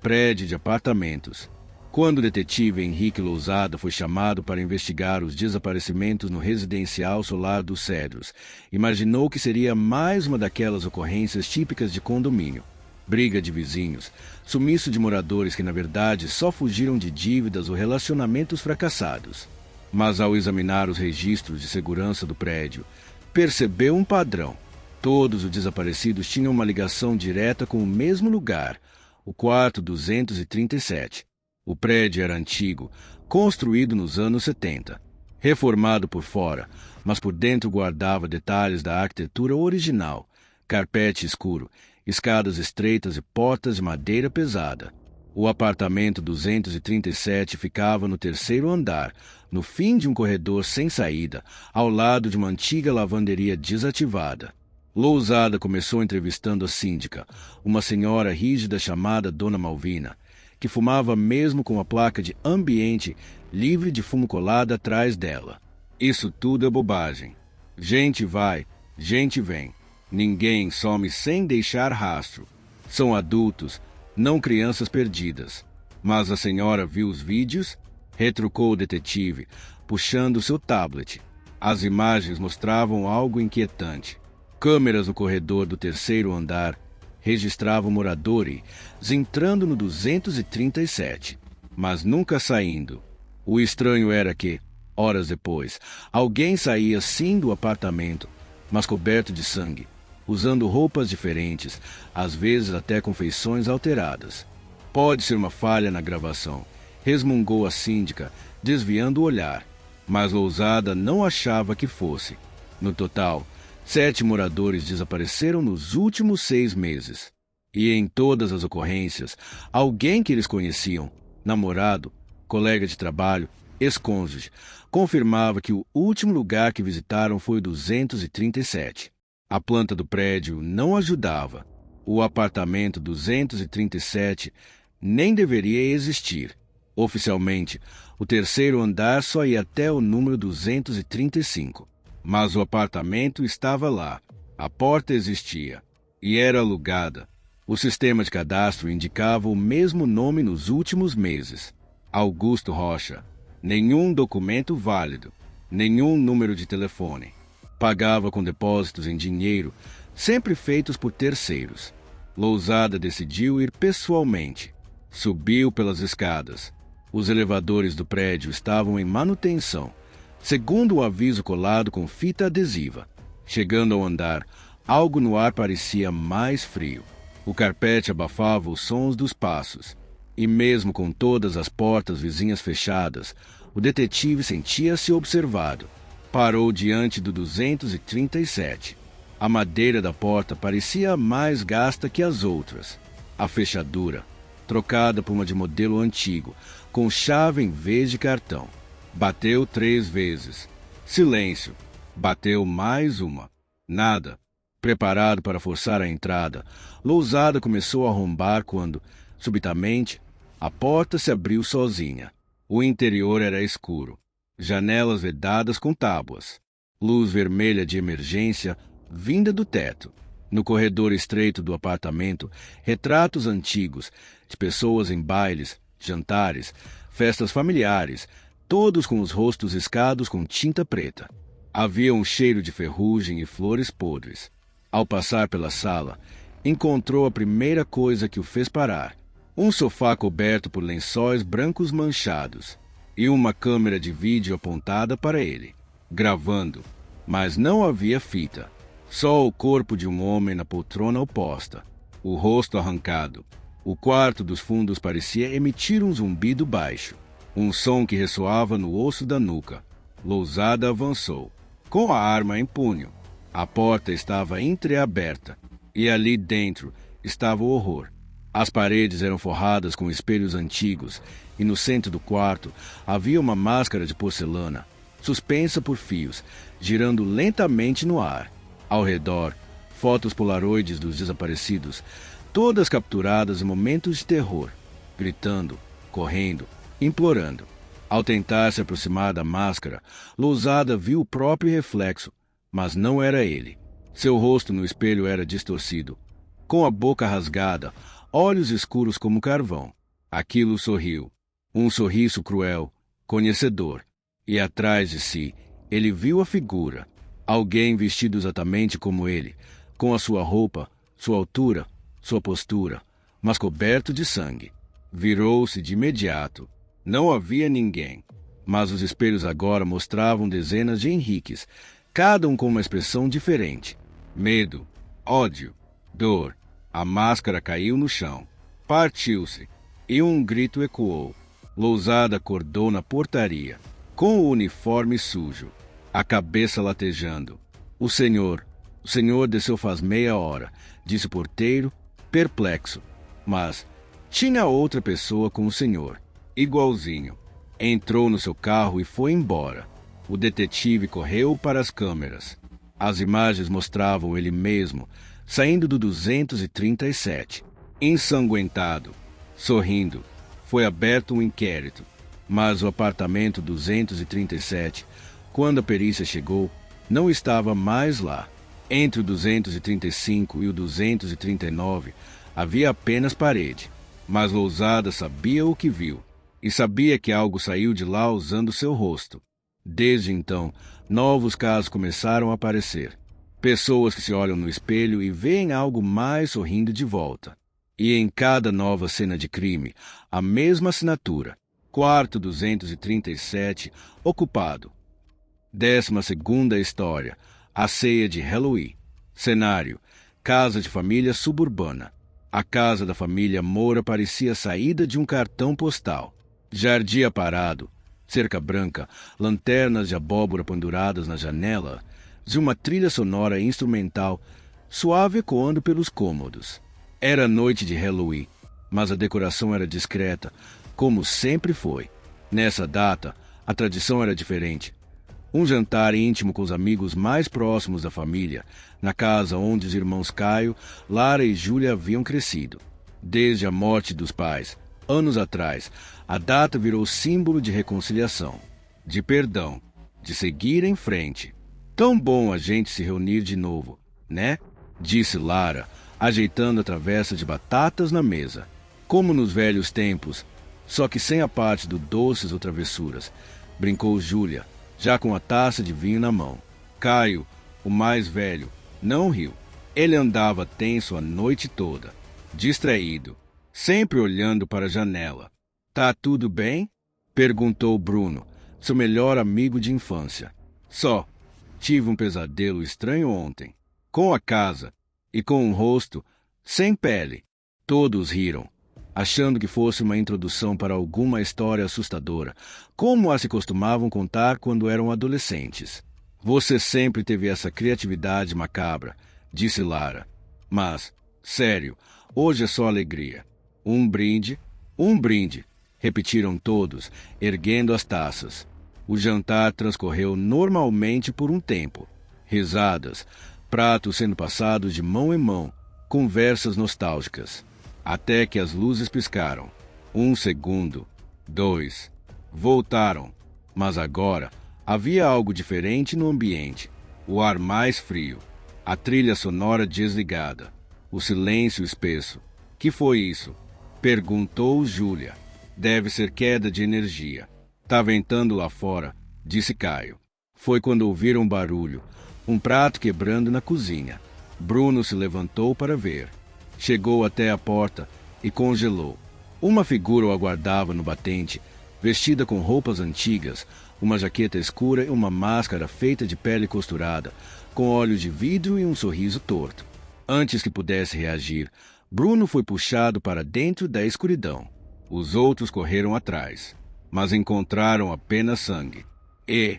prédio de apartamentos. Quando o detetive Henrique Lousada foi chamado para investigar os desaparecimentos no residencial Solar dos Cedros, imaginou que seria mais uma daquelas ocorrências típicas de condomínio. Briga de vizinhos, sumiço de moradores que na verdade só fugiram de dívidas ou relacionamentos fracassados. Mas ao examinar os registros de segurança do prédio, percebeu um padrão. Todos os desaparecidos tinham uma ligação direta com o mesmo lugar, o quarto 237. O prédio era antigo, construído nos anos 70, reformado por fora, mas por dentro guardava detalhes da arquitetura original: carpete escuro, escadas estreitas e portas de madeira pesada. O apartamento 237 ficava no 3º andar, no fim de um corredor sem saída, ao lado de uma antiga lavanderia desativada. Lousada começou entrevistando a síndica, uma senhora rígida chamada Dona Malvina, que fumava mesmo com a placa de ambiente livre de fumo colado atrás dela. Isso tudo é bobagem. Gente vai, gente vem. Ninguém some sem deixar rastro. São adultos, não crianças perdidas. Mas a senhora viu os vídeos? Retrucou o detetive, puxando seu tablet. As imagens mostravam algo inquietante. Câmeras no corredor do 3º andar registravam moradores entrando no 237, mas nunca saindo. O estranho era que, horas depois, alguém saía sim do apartamento, mas coberto de sangue, usando roupas diferentes, às vezes até com feições alteradas. Pode ser uma falha na gravação, resmungou a síndica, desviando o olhar, mas Lousada não achava que fosse. No total, 7 moradores desapareceram nos últimos 6 meses. E em todas as ocorrências, alguém que eles conheciam, namorado, colega de trabalho, ex-cônjuge, confirmava que o último lugar que visitaram foi o 237. A planta do prédio não ajudava. O apartamento 237 nem deveria existir. Oficialmente, o 3º andar só ia até o número 235. Mas o apartamento estava lá. A porta existia. E era alugada. O sistema de cadastro indicava o mesmo nome nos últimos meses: Augusto Rocha. Nenhum documento válido. Nenhum número de telefone. Pagava com depósitos em dinheiro, sempre feitos por terceiros. Lousada decidiu ir pessoalmente. Subiu pelas escadas. Os elevadores do prédio estavam em manutenção, segundo o aviso colado com fita adesiva. Chegando ao andar, algo no ar parecia mais frio. O carpete abafava os sons dos passos. E mesmo com todas as portas vizinhas fechadas, o detetive sentia-se observado. Parou diante do 237. A madeira da porta parecia mais gasta que as outras. A fechadura, trocada por uma de modelo antigo, com chave em vez de cartão. Bateu 3 vezes. Silêncio. Bateu mais uma. Nada. Preparado para forçar a entrada, Lousada começou a arrombar quando, subitamente, a porta se abriu sozinha. O interior era escuro. Janelas vedadas com tábuas. Luz vermelha de emergência vinda do teto. No corredor estreito do apartamento, retratos antigos de pessoas em bailes, jantares, festas familiares, todos com os rostos riscados com tinta preta. Havia um cheiro de ferrugem e flores podres. Ao passar pela sala, encontrou a primeira coisa que o fez parar: um sofá coberto por lençóis brancos manchados e uma câmera de vídeo apontada para ele, gravando, mas não havia fita. Só o corpo de um homem na poltrona oposta, o rosto arrancado. O quarto dos fundos parecia emitir um zumbido baixo, um som que ressoava no osso da nuca. Lousada avançou, com a arma em punho. A porta estava entreaberta, e ali dentro estava o horror. As paredes eram forradas com espelhos antigos e no centro do quarto havia uma máscara de porcelana, suspensa por fios, girando lentamente no ar. Ao redor, fotos polaroides dos desaparecidos, todas capturadas em momentos de terror, gritando, correndo, implorando. Ao tentar se aproximar da máscara, Lousada viu o próprio reflexo, mas não era ele. Seu rosto no espelho era distorcido, com a boca rasgada, olhos escuros como carvão. Aquilo sorriu, um sorriso cruel, conhecedor, e atrás de si ele viu a figura, alguém vestido exatamente como ele, com a sua roupa, sua altura, sua postura, mas coberto de sangue. Virou-se de imediato. Não havia ninguém, mas os espelhos agora mostravam dezenas de Henriques, cada um com uma expressão diferente. Medo, ódio, dor. A máscara caiu no chão, partiu-se, e um grito ecoou. Lousada acordou na portaria, com o uniforme sujo, a cabeça latejando. O senhor desceu faz meia hora, disse o porteiro, perplexo. Mas tinha outra pessoa com o senhor, igualzinho. Entrou no seu carro e foi embora. O detetive correu para as câmeras. As imagens mostravam ele mesmo, saindo do 237, ensanguentado, sorrindo. Foi aberto um inquérito, mas o apartamento 237, quando a perícia chegou, não estava mais lá. Entre o 235 e o 239 havia apenas parede, mas Lousada sabia o que viu, e sabia que algo saiu de lá usando seu rosto. Desde então, novos casos começaram a aparecer. Pessoas que se olham no espelho e veem algo mais sorrindo de volta. E em cada nova cena de crime, a mesma assinatura. Quarto 237, ocupado. 12ª história. A ceia de Halloween. Cenário: casa de família suburbana. A casa da família Moura parecia saída de um cartão postal. Jardim aparado, cerca branca, lanternas de abóbora penduradas na janela, de uma trilha sonora instrumental, suave ecoando pelos cômodos. Era noite de Halloween, mas a decoração era discreta, como sempre foi. Nessa data, a tradição era diferente. Um jantar íntimo com os amigos mais próximos da família, na casa onde os irmãos Caio, Lara e Júlia haviam crescido. Desde a morte dos pais, anos atrás, a data virou símbolo de reconciliação, de perdão, de seguir em frente. Tão bom a gente se reunir de novo, né? Disse Lara, ajeitando a travessa de batatas na mesa. Como nos velhos tempos, só que sem a parte do doces ou travessuras, brincou Júlia, já com a taça de vinho na mão. Caio, o mais velho, não riu. Ele andava tenso a noite toda, distraído, sempre olhando para a janela. Tá tudo bem? Perguntou Bruno, seu melhor amigo de infância. Só. Tive um pesadelo estranho ontem, com a casa e com um rosto sem pele. Todos riram, achando que fosse uma introdução para alguma história assustadora, como a se costumavam contar quando eram adolescentes. Você sempre teve essa criatividade macabra, disse Lara. Mas, sério, hoje é só alegria. Um brinde, repetiram todos, erguendo as taças. O jantar transcorreu normalmente por um tempo. Risadas, pratos sendo passados de mão em mão, conversas nostálgicas. Até que as luzes piscaram. 1 segundo, 2. Voltaram. Mas agora havia algo diferente no ambiente. O ar mais frio. A trilha sonora desligada. O silêncio espesso. Que foi isso? Perguntou Júlia. Deve ser queda de energia. Tá ventando lá fora, disse Caio. Foi quando ouviram um barulho. Um prato quebrando na cozinha. Bruno se levantou para ver. Chegou até a porta e congelou. Uma figura o aguardava no batente, vestida com roupas antigas, uma jaqueta escura e uma máscara feita de pele costurada, com olhos de vidro e um sorriso torto. Antes que pudesse reagir, Bruno foi puxado para dentro da escuridão. Os outros correram atrás, mas encontraram apenas sangue. E,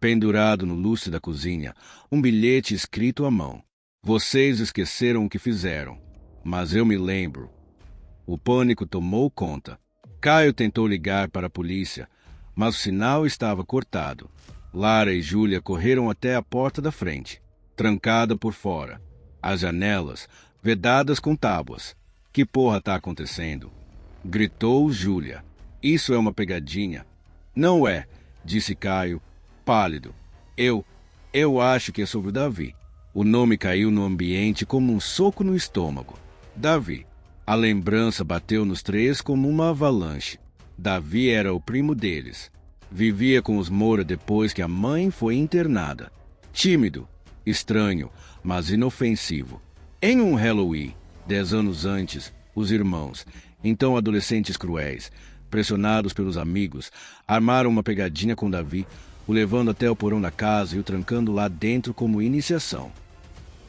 pendurado no lustre da cozinha, um bilhete escrito à mão. Vocês esqueceram o que fizeram, mas eu me lembro. O pânico tomou conta. Caio tentou ligar para a polícia, mas o sinal estava cortado. Lara e Júlia correram até a porta da frente, trancada por fora. As janelas vedadas com tábuas. Que porra tá acontecendo? Gritou Júlia. Isso é uma pegadinha. Não é, disse Caio, pálido. Eu acho que é sobre o Davi. O nome caiu no ambiente como um soco no estômago. Davi. A lembrança bateu nos três como uma avalanche. Davi era o primo deles. Vivia com os Moura depois que a mãe foi internada. Tímido, estranho, mas inofensivo. Em um Halloween, 10 anos antes, os irmãos, então adolescentes cruéis, pressionados pelos amigos, armaram uma pegadinha com Davi, o levando até o porão da casa e o trancando lá dentro como iniciação.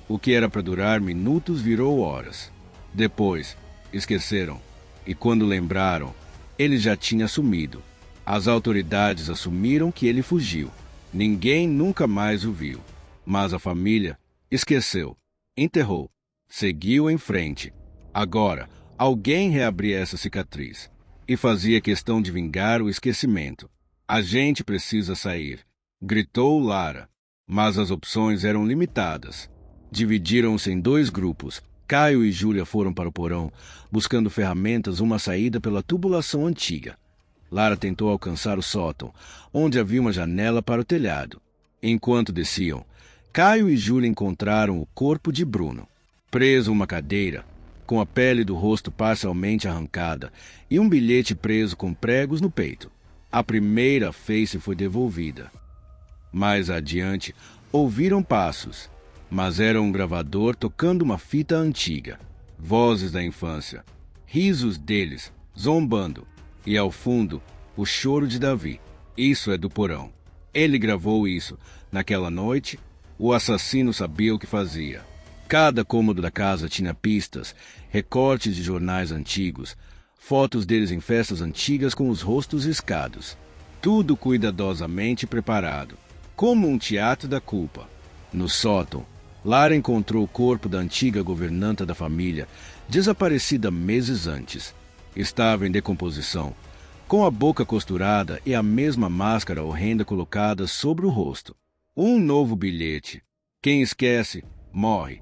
O que era para durar minutos virou horas. Depois, esqueceram, e quando lembraram, ele já tinha sumido. As autoridades assumiram que ele fugiu. Ninguém nunca mais o viu. Mas a família esqueceu, enterrou, seguiu em frente. Agora, alguém reabria essa cicatriz e fazia questão de vingar o esquecimento. A gente precisa sair, gritou Lara, mas as opções eram limitadas. Dividiram-se em 2 grupos. Caio e Júlia foram para o porão, buscando ferramentas uma saída pela tubulação antiga. Lara tentou alcançar o sótão, onde havia uma janela para o telhado. Enquanto desciam, Caio e Júlia encontraram o corpo de Bruno, preso a uma cadeira, com a pele do rosto parcialmente arrancada e um bilhete preso com pregos no peito. A primeira face foi devolvida. Mais adiante, ouviram passos, mas era um gravador tocando uma fita antiga. Vozes da infância, risos deles, zombando, e ao fundo, o choro de Davi. Isso é do porão. Ele gravou isso. Naquela noite, o assassino sabia o que fazia. Cada cômodo da casa tinha pistas, recortes de jornais antigos, fotos deles em festas antigas com os rostos riscados. Tudo cuidadosamente preparado, como um teatro da culpa. No sótão, Lara encontrou o corpo da antiga governanta da família, desaparecida meses antes. Estava em decomposição, com a boca costurada e a mesma máscara horrenda colocada sobre o rosto. Um novo bilhete. Quem esquece, morre.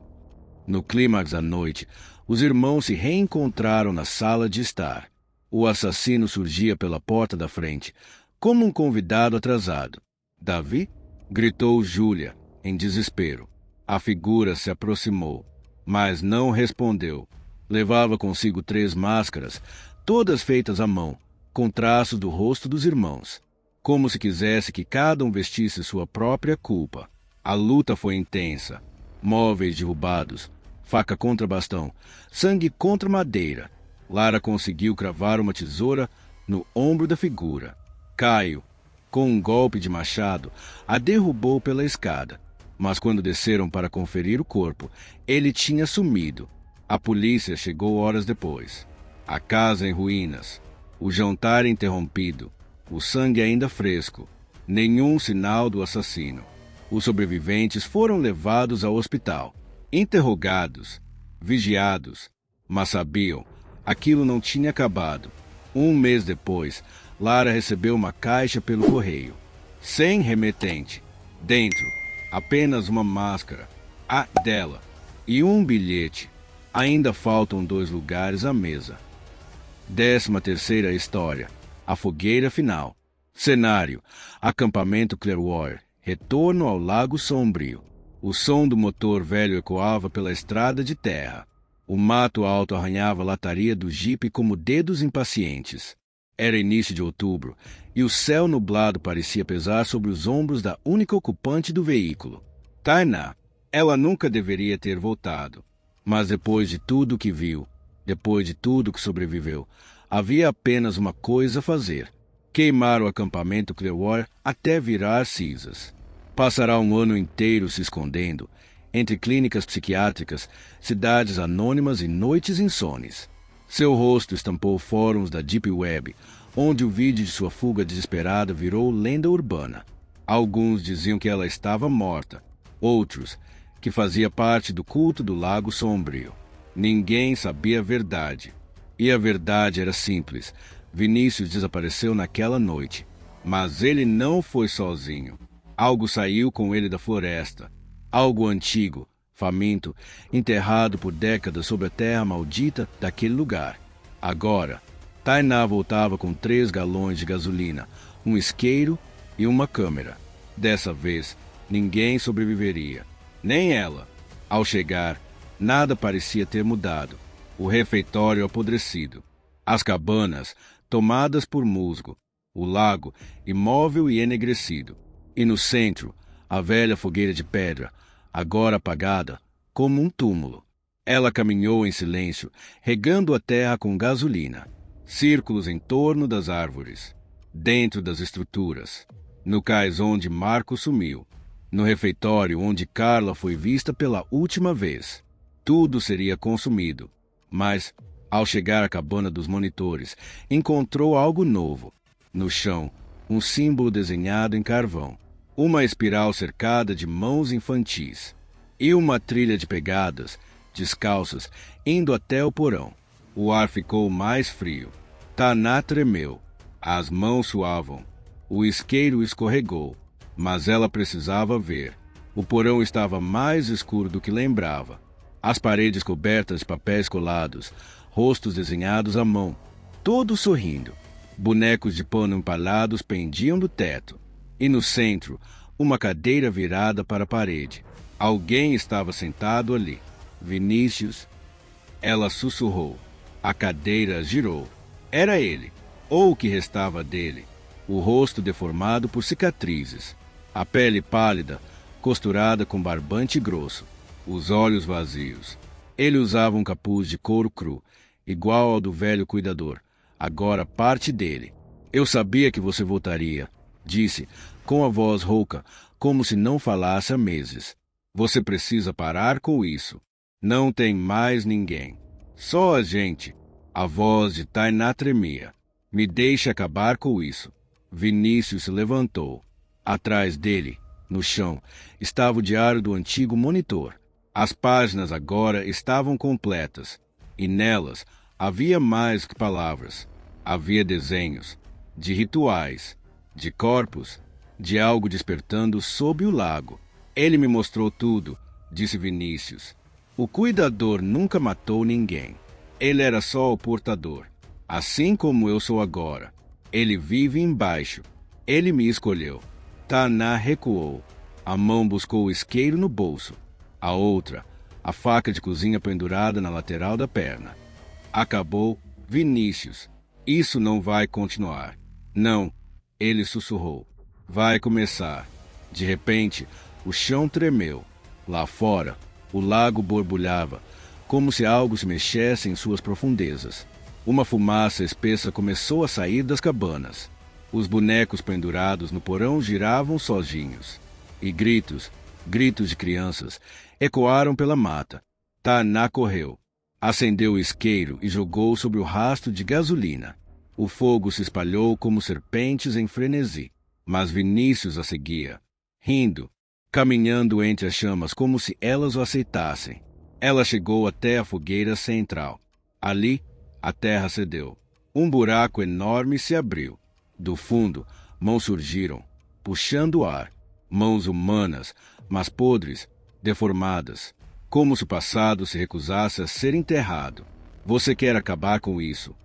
No clímax da noite, os irmãos se reencontraram na sala de estar. O assassino surgia pela porta da frente, como um convidado atrasado. Davi? Gritou Júlia, em desespero. A figura se aproximou, mas não respondeu. Levava consigo 3 máscaras, todas feitas à mão, com traços do rosto dos irmãos, como se quisesse que cada um vestisse sua própria culpa. A luta foi intensa. Móveis derrubados, faca contra bastão, sangue contra madeira. Lara conseguiu cravar uma tesoura no ombro da figura. Caio, com um golpe de machado, a derrubou pela escada. Mas quando desceram para conferir o corpo, ele tinha sumido. A polícia chegou horas depois. A casa em ruínas, o jantar interrompido, o sangue ainda fresco, nenhum sinal do assassino. Os sobreviventes foram levados ao hospital, interrogados, vigiados, mas sabiam, aquilo não tinha acabado. 1 mês depois, Lara recebeu uma caixa pelo correio, sem remetente. Dentro, apenas uma máscara, a dela, e um bilhete. Ainda faltam 2 lugares à mesa. 13ª história. A fogueira final. Cenário: acampamento Clearwater. Retorno ao Lago Sombrio. O som do motor velho ecoava pela estrada de terra. O mato alto arranhava a lataria do jipe como dedos impacientes. Era início de outubro, e o céu nublado parecia pesar sobre os ombros da única ocupante do veículo. Tainá. Ela nunca deveria ter voltado. Mas depois de tudo que viu, depois de tudo que sobreviveu, havia apenas uma coisa a fazer: queimar o acampamento Clearwater até virar cinzas. Passará um ano inteiro se escondendo, entre clínicas psiquiátricas, cidades anônimas e noites insones. Seu rosto estampou fóruns da Deep Web, onde o vídeo de sua fuga desesperada virou lenda urbana. Alguns diziam que ela estava morta, outros que fazia parte do culto do Lago Sombrio. Ninguém sabia a verdade. E a verdade era simples. Vinícius desapareceu naquela noite. Mas ele não foi sozinho. Algo saiu com ele da floresta. Algo antigo, faminto, enterrado por décadas sob a terra maldita daquele lugar. Agora, Tainá voltava com 3 galões de gasolina, um isqueiro e uma câmera. Dessa vez, ninguém sobreviveria. Nem ela. Ao chegar, nada parecia ter mudado. O refeitório apodrecido. As cabanas tomadas por musgo. O lago imóvel e enegrecido. E no centro, a velha fogueira de pedra, agora apagada, como um túmulo. Ela caminhou em silêncio, regando a terra com gasolina. Círculos em torno das árvores. Dentro das estruturas. No cais onde Marco sumiu. No refeitório onde Carla foi vista pela última vez. Tudo seria consumido. Mas, ao chegar à cabana dos monitores, encontrou algo novo. No chão, um símbolo desenhado em carvão. Uma espiral cercada de mãos infantis. E uma trilha de pegadas, descalças, indo até o porão. O ar ficou mais frio. Tainá tremeu. As mãos suavam. O isqueiro escorregou. Mas ela precisava ver. O porão estava mais escuro do que lembrava. As paredes cobertas de papéis colados, rostos desenhados à mão, todos sorrindo. Bonecos de pano empalhados pendiam do teto. E no centro, uma cadeira virada para a parede. Alguém estava sentado ali. Vinícius. Ela sussurrou. A cadeira girou. Era ele, ou o que restava dele. O rosto deformado por cicatrizes. A pele pálida, costurada com barbante grosso. Os olhos vazios. Ele usava um capuz de couro cru, igual ao do velho cuidador. Agora parte dele. Eu sabia que você voltaria, disse, com a voz rouca, como se não falasse há meses. Você precisa parar com isso. Não tem mais ninguém. Só a gente. A voz de Tainá tremia. Me deixe acabar com isso. Vinícius se levantou. Atrás dele, no chão, estava o diário do antigo monitor. As páginas agora estavam completas. E nelas havia mais que palavras. Havia desenhos, de rituais, de corpos, de algo despertando sob o lago. Ele me mostrou tudo, disse Vinícius. O cuidador nunca matou ninguém. Ele era só o portador, assim como eu sou agora. Ele vive embaixo. Ele me escolheu. Tainá recuou. A mão buscou o isqueiro no bolso. A outra, a faca de cozinha pendurada na lateral da perna. Acabou, Vinícius. Isso não vai continuar. Não, ele sussurrou. Vai começar. De repente, o chão tremeu. Lá fora, o lago borbulhava, como se algo se mexesse em suas profundezas. Uma fumaça espessa começou a sair das cabanas. Os bonecos pendurados no porão giravam sozinhos. E gritos, gritos de crianças, ecoaram pela mata. Tainá correu. Acendeu o isqueiro e jogou sobre o rastro de gasolina. O fogo se espalhou como serpentes em frenesi. Mas Vinícius a seguia, rindo, caminhando entre as chamas como se elas o aceitassem. Ela chegou até a fogueira central. Ali, a terra cedeu. Um buraco enorme se abriu. Do fundo, mãos surgiram, puxando o ar. Mãos humanas, mas podres, deformadas, como se o passado se recusasse a ser enterrado. Você quer acabar com isso?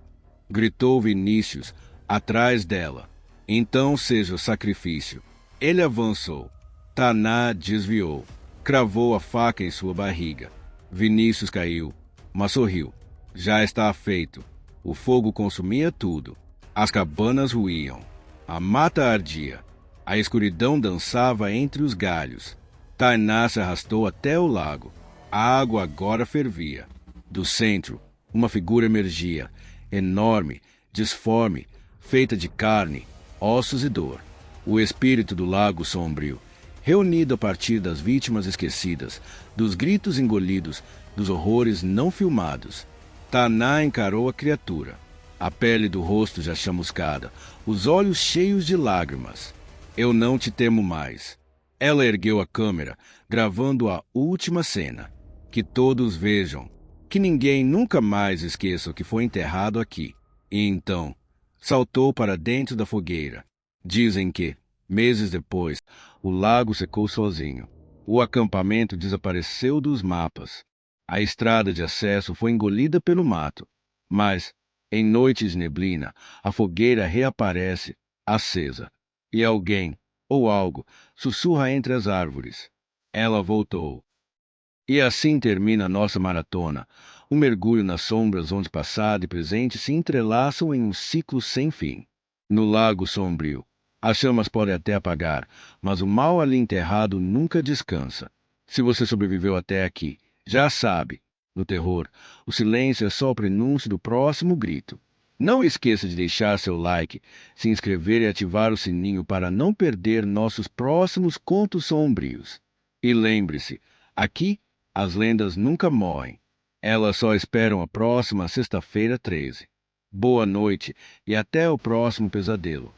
Gritou Vinícius, atrás dela. Então seja o sacrifício. Ele avançou. Tainá desviou. Cravou a faca em sua barriga. Vinícius caiu, mas sorriu. Já está feito. O fogo consumia tudo. As cabanas ruíam. A mata ardia. A escuridão dançava entre os galhos. Tainá se arrastou até o lago. A água agora fervia. Do centro, uma figura emergia, enorme, disforme, feita de carne, ossos e dor. O espírito do lago sombrio, reunido a partir das vítimas esquecidas, dos gritos engolidos, dos horrores não filmados. Tainá encarou a criatura. A pele do rosto já chamuscada, os olhos cheios de lágrimas. Eu não te temo mais. Ela ergueu a câmera, gravando a última cena. Que todos vejam. Que ninguém nunca mais esqueça o que foi enterrado aqui. E então, saltou para dentro da fogueira. Dizem que, meses depois, o lago secou sozinho. O acampamento desapareceu dos mapas. A estrada de acesso foi engolida pelo mato. Mas, em noites de neblina, a fogueira reaparece, acesa. E alguém, ou algo, sussurra entre as árvores. Ela voltou. E assim termina a nossa maratona, um mergulho nas sombras onde passado e presente se entrelaçam em um ciclo sem fim. No lago sombrio, as chamas podem até apagar, mas o mal ali enterrado nunca descansa. Se você sobreviveu até aqui, já sabe, no terror, o silêncio é só o prenúncio do próximo grito. Não esqueça de deixar seu like, se inscrever e ativar o sininho para não perder nossos próximos contos sombrios. E lembre-se, aqui as lendas nunca morrem. Elas só esperam a próxima sexta-feira 13. Boa noite e até o próximo pesadelo.